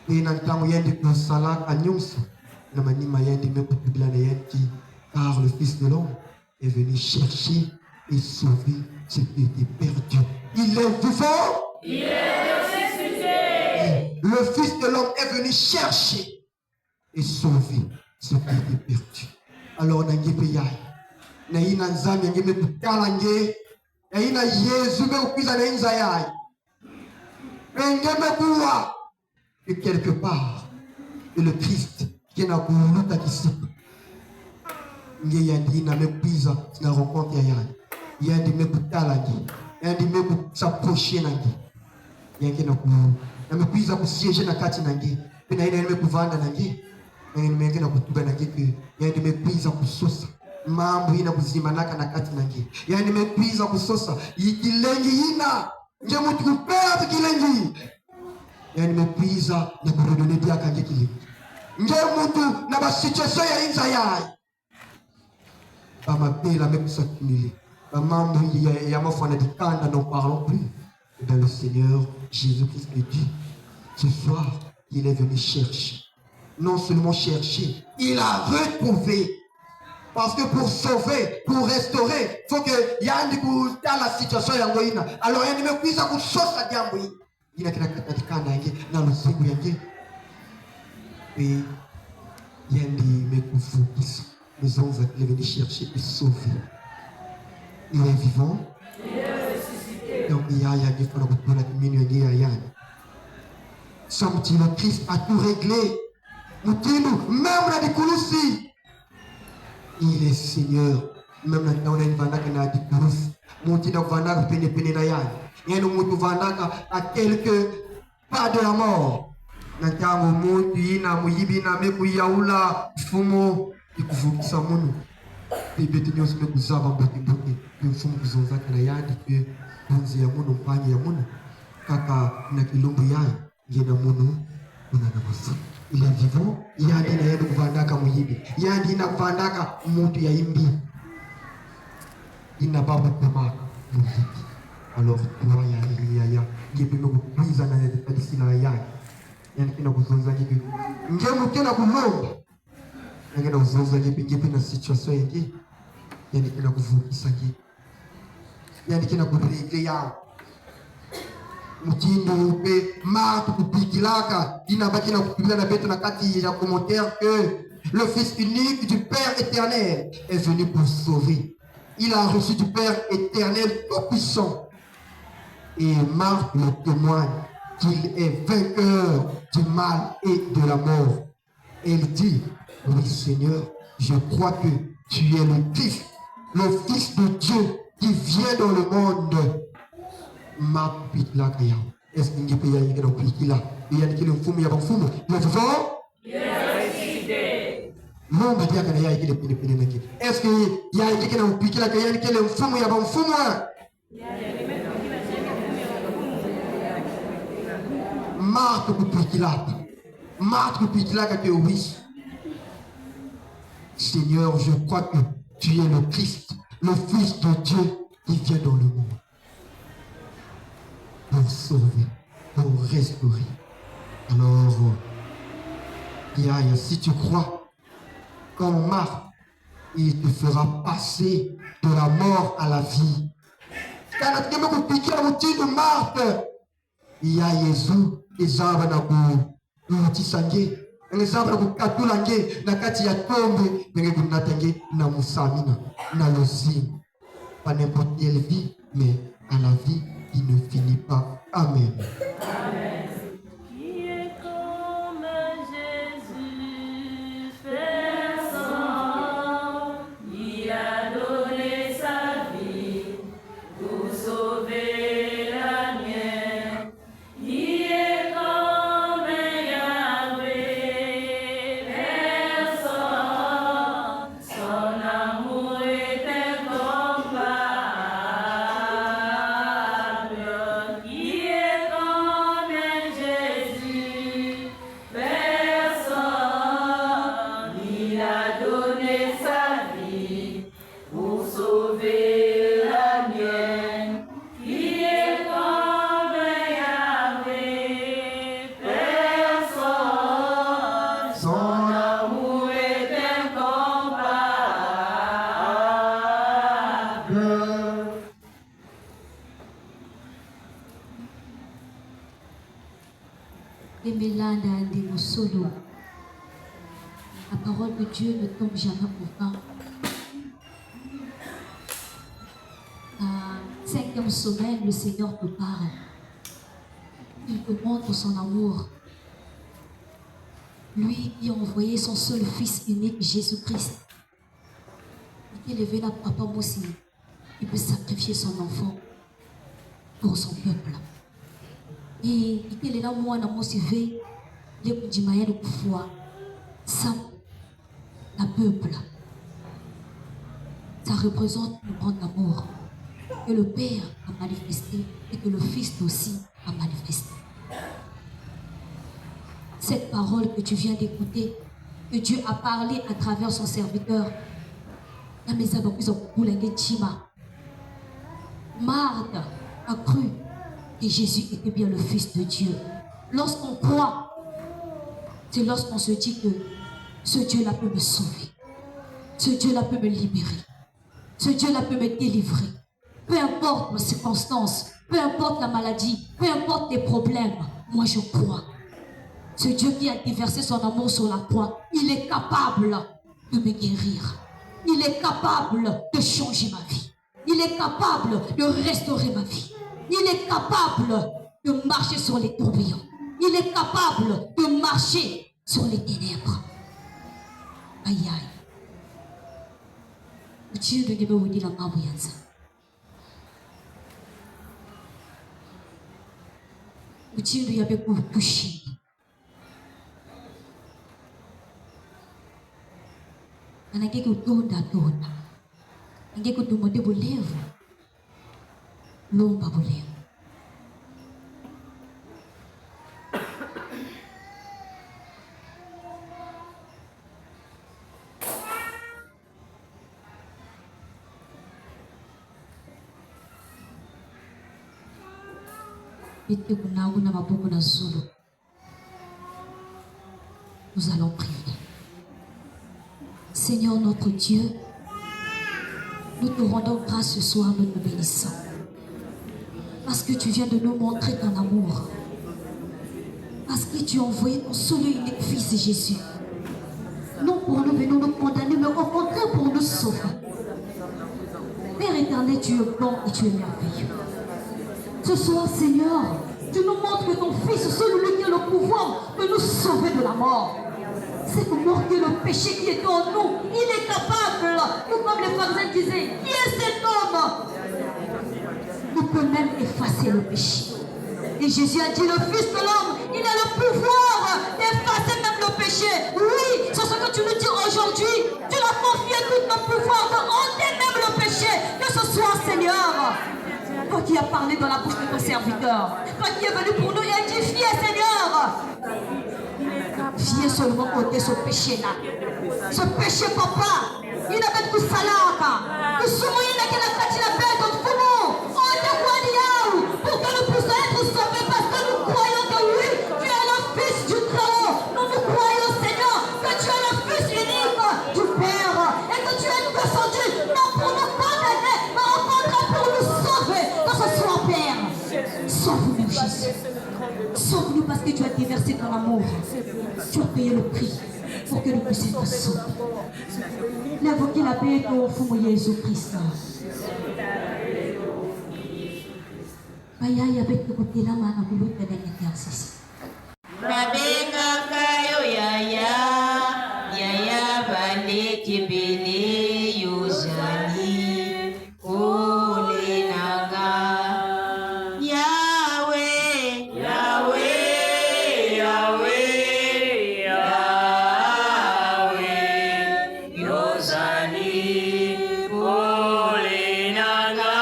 et nantango yende kusala anyumsa na manima yende mekupibla na yende car le Fils de l'homme est venu chercher et sauver ce qui était perdu. Il est vivant. Il est ressuscité. Le Fils de l'homme est venu chercher et sauver ce qui était perdu. Alors nangepe yai na ina nzambe ngeme kutala nge ina Yesu mekupiza na inza yai. Ngeme kuwa et quelque part et le Christ qui n'a kuluta kisipa. Nge yandi na mekupiza na rencontre yai. Yandi mekutala nge. Yandi mekusaprocher na nge. Yandi na mekupiza kusiege na kati na nge. Pena ina mekuvanda na nge. Yandi na kutuba na nge que yandi mekupiza kusosa. Mambo ina kuzimanaka na kati na nge. Yani mekwiza kusosa ikilengi ina nje mutu kupea kilengi. Yani mekwiza na kuredone dia kange kilengi. Nje mutu na ba situation ya inza yai. Ba mapela mekusakimile. Ba mambo ya mafana dikanda n'en parlons plus. Et dans le Seigneur Jésus-Christ le dit ce soir il est venu chercher. Non seulement chercher, il a retrouvé. Parce que pour sauver, pour restaurer, il faut que yandi dans la situation yangoina. Alors yandi me kuiza kusosa jambo hili. Ina kina katikana yake na lusiku yake. Et yandi me kufundisa. Nous avons venu chercher et sauver. Il est vivant. Il est ressuscité. Donc il y a yandi fana kutuna kimini yandi ya yandi. Samti le Christ a tout réglé. Mutinu même la dikulusi. Il est Seigneur. Même maintenant on a une vandaka na dikurus. Mouti na vandaka pene na yani. Yenu mouti vandaka à quelques pas de la mort. Nantango mouti ina muyibi na meku yaula fumo ikuvukisa munu. Bebete nyosi meku zaba mbote. Mfumo kuzonzaka na yani ke bunzi ya munu mpanyi ya munu. Kaka na kilumbu yani. Yena munu unana masu. Il est vivant. Yandi na yende kuvandaka muyibi. Yandi na kuvandaka mutu ya imbi. Ina babu kumaka muyibi. Alors toi ya ngepime kukwiza na hadisi na yake yani kina kuzunza ngipi ngemu kena kulomba ngena kuzunza ngipi na situation yake yani kina kuvukisa ngipi yani kina kuregle yao mtindo upe martu kupikilaka inabaki na kupigana na beto na kati ya commentaire que le fils unique du Père éternel est venu pour sauver. Il a reçu du Père éternel tout-puissant. Et Marc le témoigne qu'il est vainqueur du mal et de la mort. Elle dit, oui Seigneur, je crois que tu es le Christ, le Fils de Dieu qui vient dans le monde. Marc pitla kaya. Est-ce qu'il y a un peu de là? Il y a un peu de fumée, il y a un peu de fumée. Non, mais il y a un peu de fumée. Est-ce qu'il y a un peu de fumée? Il y a un peu de fumée, il y a un peu de fumée. Marc pitla que oui. Seigneur, je crois que tu es le Christ, le Fils de Dieu qui vient dans le monde. Pour sauver, pour restaurer. Alors, si tu crois, comme Marc, il te fera passer de la mort à la vie. Quand tu as piqué la routine de Marc, il y a Jésus, les arbres na kutisangé, les arbres na kukatulangé, na kati ya tombe, mais kunatange na musamina, na losi. Pas n'importe quelle vie, mais à la vie qui ne finit pas. Amen. Amen. Qui est comme Jésus, Frère Saint, il a donné sa vie pour sauver la mienne. Qui est comme Yahweh, personne, son amour est incomparable. Qui est comme Jésus, personne, il a donné sa vie pour sauver la mienne. Qui est comme Yahweh, personne, son amour est incomparable. Emelanda de solo. La parole de Dieu ne tombe jamais au vent. La 5e semaine, le Seigneur te parle. Il te montre son amour. Lui qui a envoyé son seul Fils unique, Jésus-Christ. Il est venu à Papa Moussi. Il peut sacrifier son enfant pour son peuple. Et il est là, moi, dans mon CV, il est dit, de foi, ça, la peuple. Ça représente le grand amour que le Père a manifesté et que le Fils aussi a manifesté. Cette parole que tu viens d'écouter, que Dieu a parlé à travers son serviteur, Marthe a cru que Jésus était bien le Fils de Dieu. Lorsqu'on croit, c'est lorsqu'on se dit que ce Dieu-là peut me sauver, ce Dieu-là peut me libérer, ce Dieu-là peut me délivrer. Peu importe mes circonstances, peu importe la maladie, peu importe les problèmes, moi je crois. Ce Dieu qui a déversé son amour sur la croix, il est capable de me guérir. Il est capable de changer ma vie. Il est capable de restaurer ma vie. Il est capable de marcher sur les tourbillons. Il est capable de marcher sur les ténèbres. Aïe aïe. Dieu de Dieu vous dit la mabouyanza. Dieu de Dieu vous toucher. Anake kutonda tona. Anake kutumode bulevu. Lomba bulevu. Nous allons prier. Seigneur notre Dieu, nous te rendons grâce ce soir, nous te bénissons. Parce que tu viens de nous montrer ton amour. Parce que tu as envoyé ton seul et unique Fils Jésus. Non pour nous venir nous condamner, mais au contraire pour nous sauver. Père éternel, tu es bon et tu es merveilleux. Ce soir, Seigneur, tu nous montres que ton Fils, celui qui a le pouvoir de nous sauver de la mort. C'est mort que le péché qui est en nous, il est capable, tout comme les pharisiens disaient, qui est cet homme? Il peut même effacer le péché. Et Jésus a dit, le Fils de l'homme, il a le pouvoir d'effacer même le péché. Oui, c'est ce que tu nous dis aujourd'hui. Tu l'as confié tout ton pouvoir de ôter même le péché. Que ce soit, Seigneur, toi qui as parlé dans la bouche de ton serviteur, toi qui es venu pour nous édifier, Seigneur, viens seulement ôter ce péché-là. Ce péché, papa, il a fait tout ça là. Il soumoyé là qu'il a fait la bête au fond. Pour que nous puissions être sauvés parce que nous croyons que oui, tu es le Fils du Très-Haut. Nous croyons, Seigneur, que tu es le Fils unique du Père et que tu es descendu non pour nous condamner, mais au contraire pour nous sauver. Que ce soit, Père. Sauve-nous, Jésus. Sauve-nous parce que tu as déversé ton amour. Tu as payé le prix pour que nous puissions être sauvés. L'invoquer la paix au fond de Jésus-Christ. Bayaya avec le côté là, ma boulot de l'exercice. Nabenga kayo yaya bale kibele yojani ole naga Yahweh Yahweh Yahweh Yahweh yojani ole naga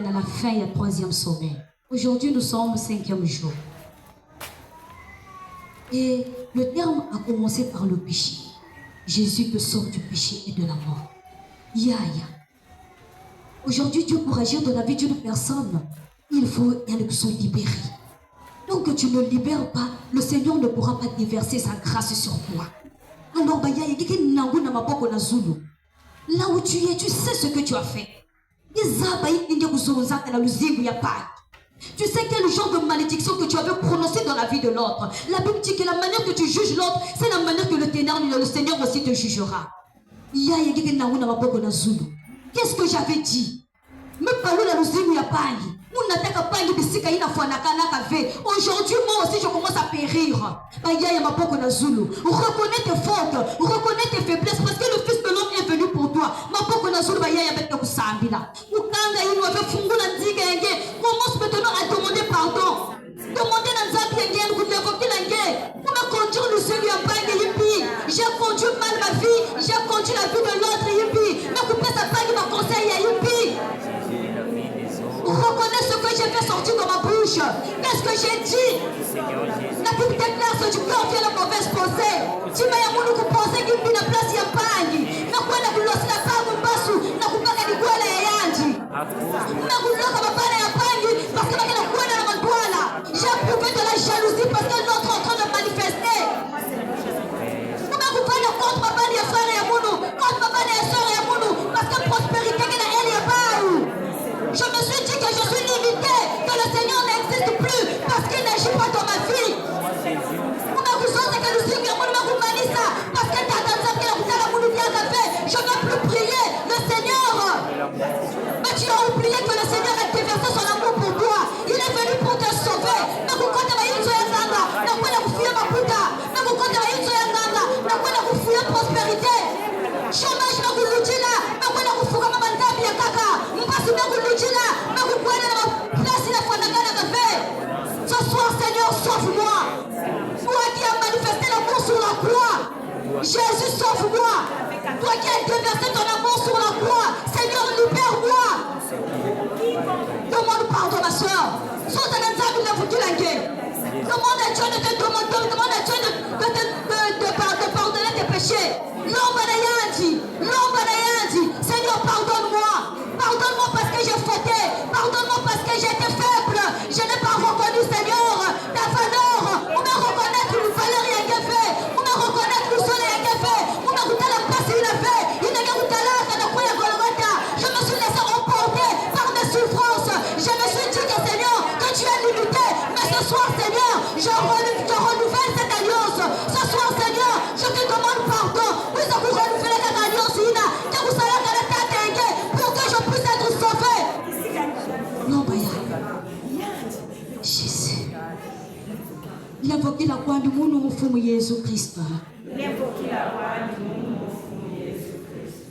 Dans la fin et le troisième sommet. Aujourd'hui, nous sommes au 5e jour. Et le terme a commencé par le péché. Jésus te sauve du péché et de la mort. Yaya. Aujourd'hui, Dieu pour agir dans la vie d'une personne, il faut qu'elle soit libérée. Donc que tu ne libères pas, le Seigneur ne pourra pas déverser sa grâce sur toi. Alors, là où tu es, tu sais ce que tu as fait. Tu sais quel genre de malédiction que tu avais prononcé dans la vie de l'autre. La Bible dit que la manière que tu juges l'autre, c'est la manière que le Seigneur aussi te jugera. Qu'est-ce que j'avais dit? Aujourd'hui, moi aussi, je commence à périr. Reconnais tes fautes, reconnais tes faiblesses, parce que le Fils de l'homme est venu pour toi. Commence maintenant à demander pardon. Demandez à Nzambi pour l'évoquer la guerre. Pour me conduire le Seigneur à Bagne Yimpi. J'ai conduit mal ma vie, j'ai conduit la vie de l'autre Yimpi. Mais coupez sa bague, ma conseil à Yimpi. Reconnais ce que j'ai fait sortir dans ma bouche. Qu'est-ce que j'ai dit? La Bible déclare que du cœur vient la mauvaise pensée. Tu m'as yamounu que penser qu'il y a une place à Bagne. Na quoi la boulot, c'est la part de Bassou. Na coupa la gueule à Yandi. Na boulot, comme pas la Bagne. Parce que la gueule à la mandouala. J'ai éprouvé de la jalousie parce que l'autre est en train de manifester. Nous m'avons pas le contre papa et frère et Yamounou. Contre papa et soeur et Yamounou. Parce que prospérité, qu'il a elle et Baou. Je me suis dit que je suis limité, que le Seigneur n'existe plus parce qu'il n'agit pas dans ma vie. Nous m'avons dit que le Seigneur m'a manissa parce que je ne peux plus prier le Seigneur. Mais tu as oublié que le Seigneur a déversé son amour pour toi. Il est venu pour te sauver. Mais vous comptez ma prospérité. Chômage na kulujila, na kwenda kufuka mabandabi ya kaka. Mpasi na kulujila, na kukwenda na place na fondagana kafe. Ce soir, Seigneur, sauve-moi. Toi qui as manifesté l'amour sur la croix. Jésus, sauve-moi. Toi qui as déversé ton amour sur la croix. Seigneur, libère-moi. De mon Demande à Dieu de te demander, demande à Dieu de pardonner tes péchés. Seigneur, pardonne-moi. Pardonne-moi parce que j'ai fauté. Pardonne-moi parce que j'ai été faible. Je n'ai pas reconnu, Seigneur, ta valeur. On me reconnaît que le valeur y a été fait. On me reconnaît que le soleil a été fait. On me goûté la passe il a fait. Il n'a pas goûté là, quand on a Golgotha. Je me suis laissé emporter par mes souffrances. Je me suis dit que Seigneur, que tu es limité. Mais ce soir, Seigneur, je renouvelle cette alliance. Ce soir, Seigneur, je te demande pardon. Vous avez renouvelé cette alliance. Que vous soyez dans la tête pour que je puisse être sauvé. Non, Jésus. Il a invoqué la croix du monde au fond de Jésus-Christ. Il a invoqué la croix du monde au fond de Jésus-Christ.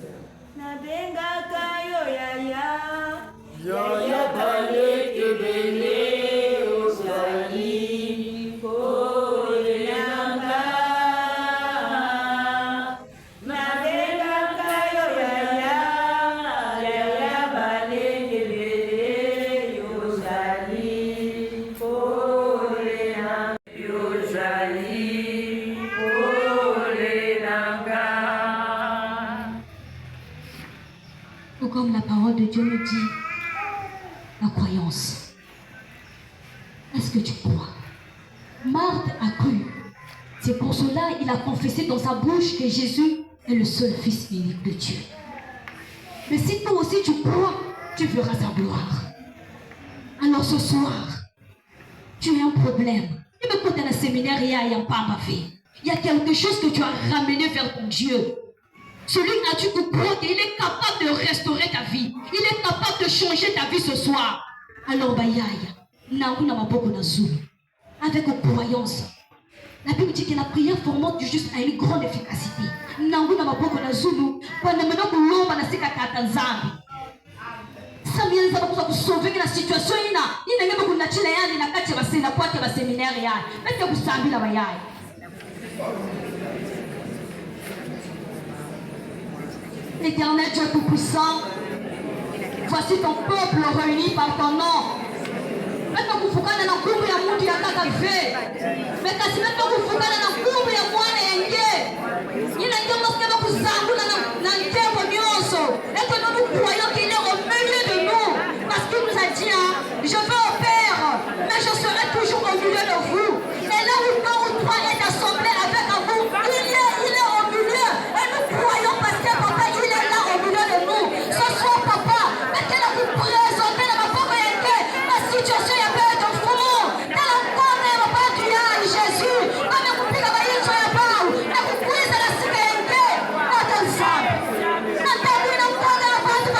Nabenga kayo yaya. Yaya bale kebele ozali. Oleanga. Nabenga kayo yaya. Yaya bale kebele ozali. Ou comme la parole de Dieu nous dit, la croyance. Est-ce que tu crois? Marthe a cru. C'est pour cela qu'il a confessé dans sa bouche que Jésus est le seul Fils unique de Dieu. Mais si toi aussi tu crois, tu verras sa gloire. Alors ce soir, tu as un problème. Tu me côté dans le séminaire, il y a pas ma vie. Il y a quelque chose que tu as ramené vers ton Dieu. Celui à tu crois qu'il est capable de restaurer ta vie. Il est capable de changer ta vie ce soir. Alors, avec croyance. La Bible dit que la prière formante du juste a une grande efficacité. Samuel za kuza kusoveka na situation ina ngebe kuna chile yani na kati basina kwake ba seminari yani bete kusambila bayai. Éternel Dieu tout-puissant, voici ton peuple réuni par ton nom. Maintenant kufukana na nguvu ya mtu ya kaka ve. Mekasi maintenant kufukana na nguvu ya mwana yenge. Ina ndio msikeba kuzangula na ntembo nyonso. Et que nous croyons qu'il est au milieu de nous. Parce qu'il nous a dit, hein, je vais au Père, mais je serai toujours au milieu de vous. Et là où deux ou trois est assemblé avec vous, il est au milieu. Et nous croyons parce que papa, il est là au milieu de nous. Ce soir, papa, mettez-le vous présenter dans ma pauvre yenge. La situation est belle de fou. Dans le corps de ma part du Jésus. Comme vous piquez ma yenge sur la barre. Et vous prenez la cible yenge. Attends ça. Attends, nous n'avons pas de la part de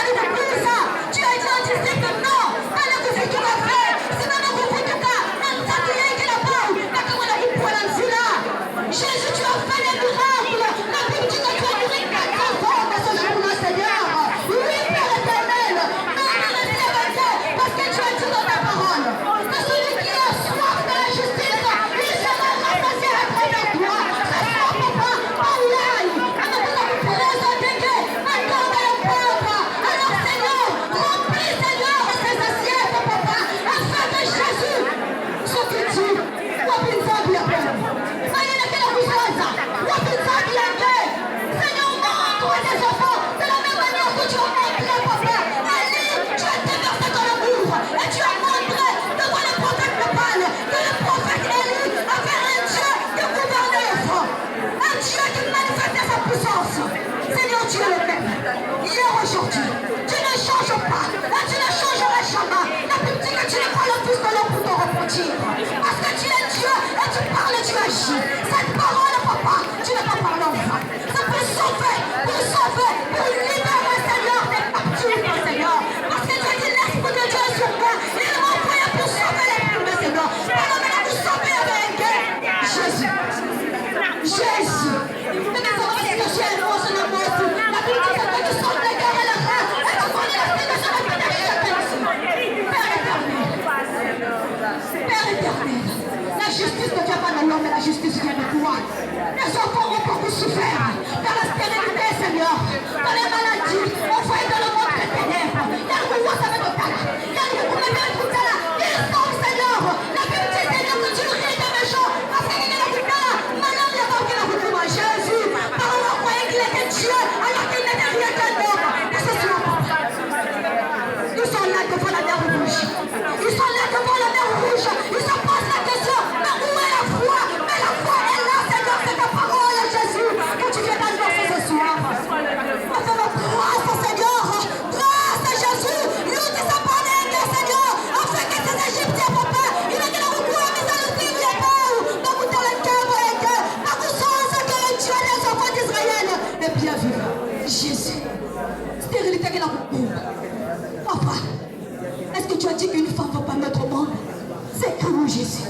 Jésus.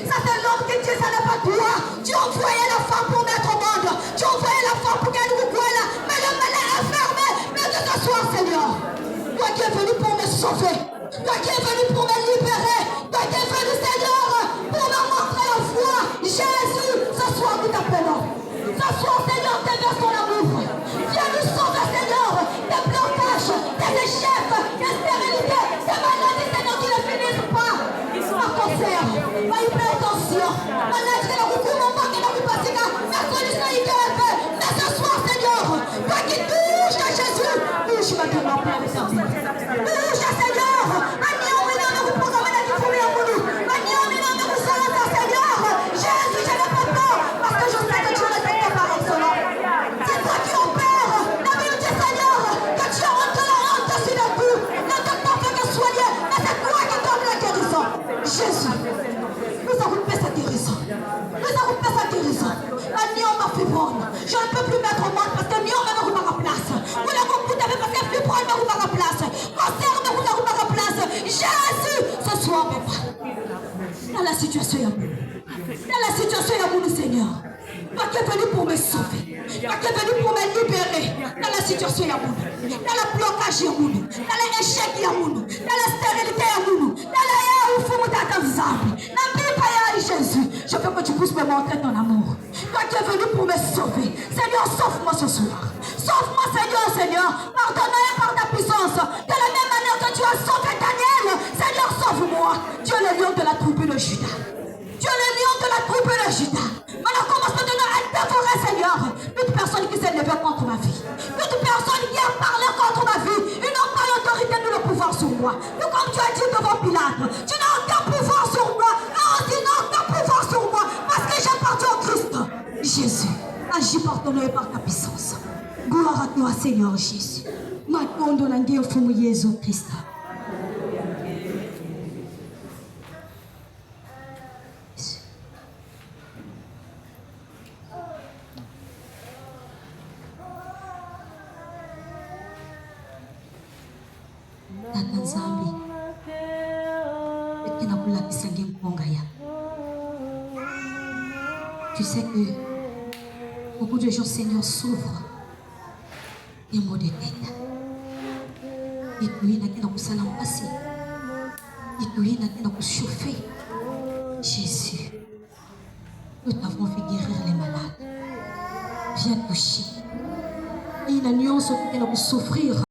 Ça c'est l'homme que Dieu, ça n'est pas toi. Tu as envoyé la femme pour mettre au monde. Tu as envoyé la femme pour qu'elle nous voie là. Mais le malin est fermé. Mais que ce soit, Seigneur. Toi qui es venu pour me sauver. Toi qui es venu pour me libérer. Toi qui es venu, Seigneur, pour me montrer la foi. Jésus, ce soir nous t'appelons. Ce soir, Seigneur, déverse ton amour. Viens nous sauver, Seigneur, des blocages, des échecs, des stérilités, des maladies, Seigneur, qui ne finissent pas. Par cancer, par hypertension, maladie de la roue, mon manque de la roue, la solution est guérée. Mais ce soir, Seigneur, toi qui touches à Jésus, touche maintenant plein de temps. Touche à Seigneur, Seigneur, Jésus, je n'ai pas peur, parce que je sais que tu ne t'es par excellence. C'est toi qui opères. La Bible dit, Seigneur, que tu as honte de la honte dessus de tout. Ne te pas fait que soigner, mais c'est toi qui donnes la guérison. Jésus, nous avons fait sa guérison. Nous avons fait sa guérison. La nion m'a fait bonne. Je ne peux plus mettre au monde parce que nion m'a mis à la place. Vous l'avez compris parce que plus bonne m'a mis à la place. Cancer m'a mis à la place. Jésus, ce soir, papa. Dans la situation, dans la situation, il Seigneur. Toi qui es venu pour me sauver. Toi qui es venu pour me libérer. Dans la situation, il y a dans le blocage, il y a dans l'échec, il y a dans la stérilité, il y a dans la où Jésus, je veux que tu puisses me montrer ton amour. Toi qui es venu pour me sauver. Seigneur, sauve-moi ce soir. Sauve-moi, Seigneur, Seigneur. Pardonne par ta puissance. De la même manière que tu as sauvé Daniel. Seigneur, sauve-moi. Tu es le lion de la tribu de Juda. Tu es le lion de la tribu de Juda. Maintenant, commence maintenant à dévorer, Seigneur, toute personne qui s'est levée contre ma vie. Toute personne qui a parlé contre ma vie. Ils n'ont pas l'autorité ni le pouvoir sur moi. Mais comme tu as dit devant Pilate, tu n'as aucun pouvoir sur moi. Alors, tu n'as aucun pouvoir sur moi. Parce que j'appartiens au Christ. Jésus, agis par ton nom et par ta puissance. Gloire à toi, Seigneur Jésus. Maintenant, dans la guerre, il faut Jésus Christ. Tu sais que beaucoup de gens, Seigneur, s'ouvrent des maux de tête. Et puis, il y a qui s'en passé. Et puis, il y a qui chauffer. Jésus, nous t'avons fait guérir les malades. Viens toucher. Et il y a nuance qui souffrir.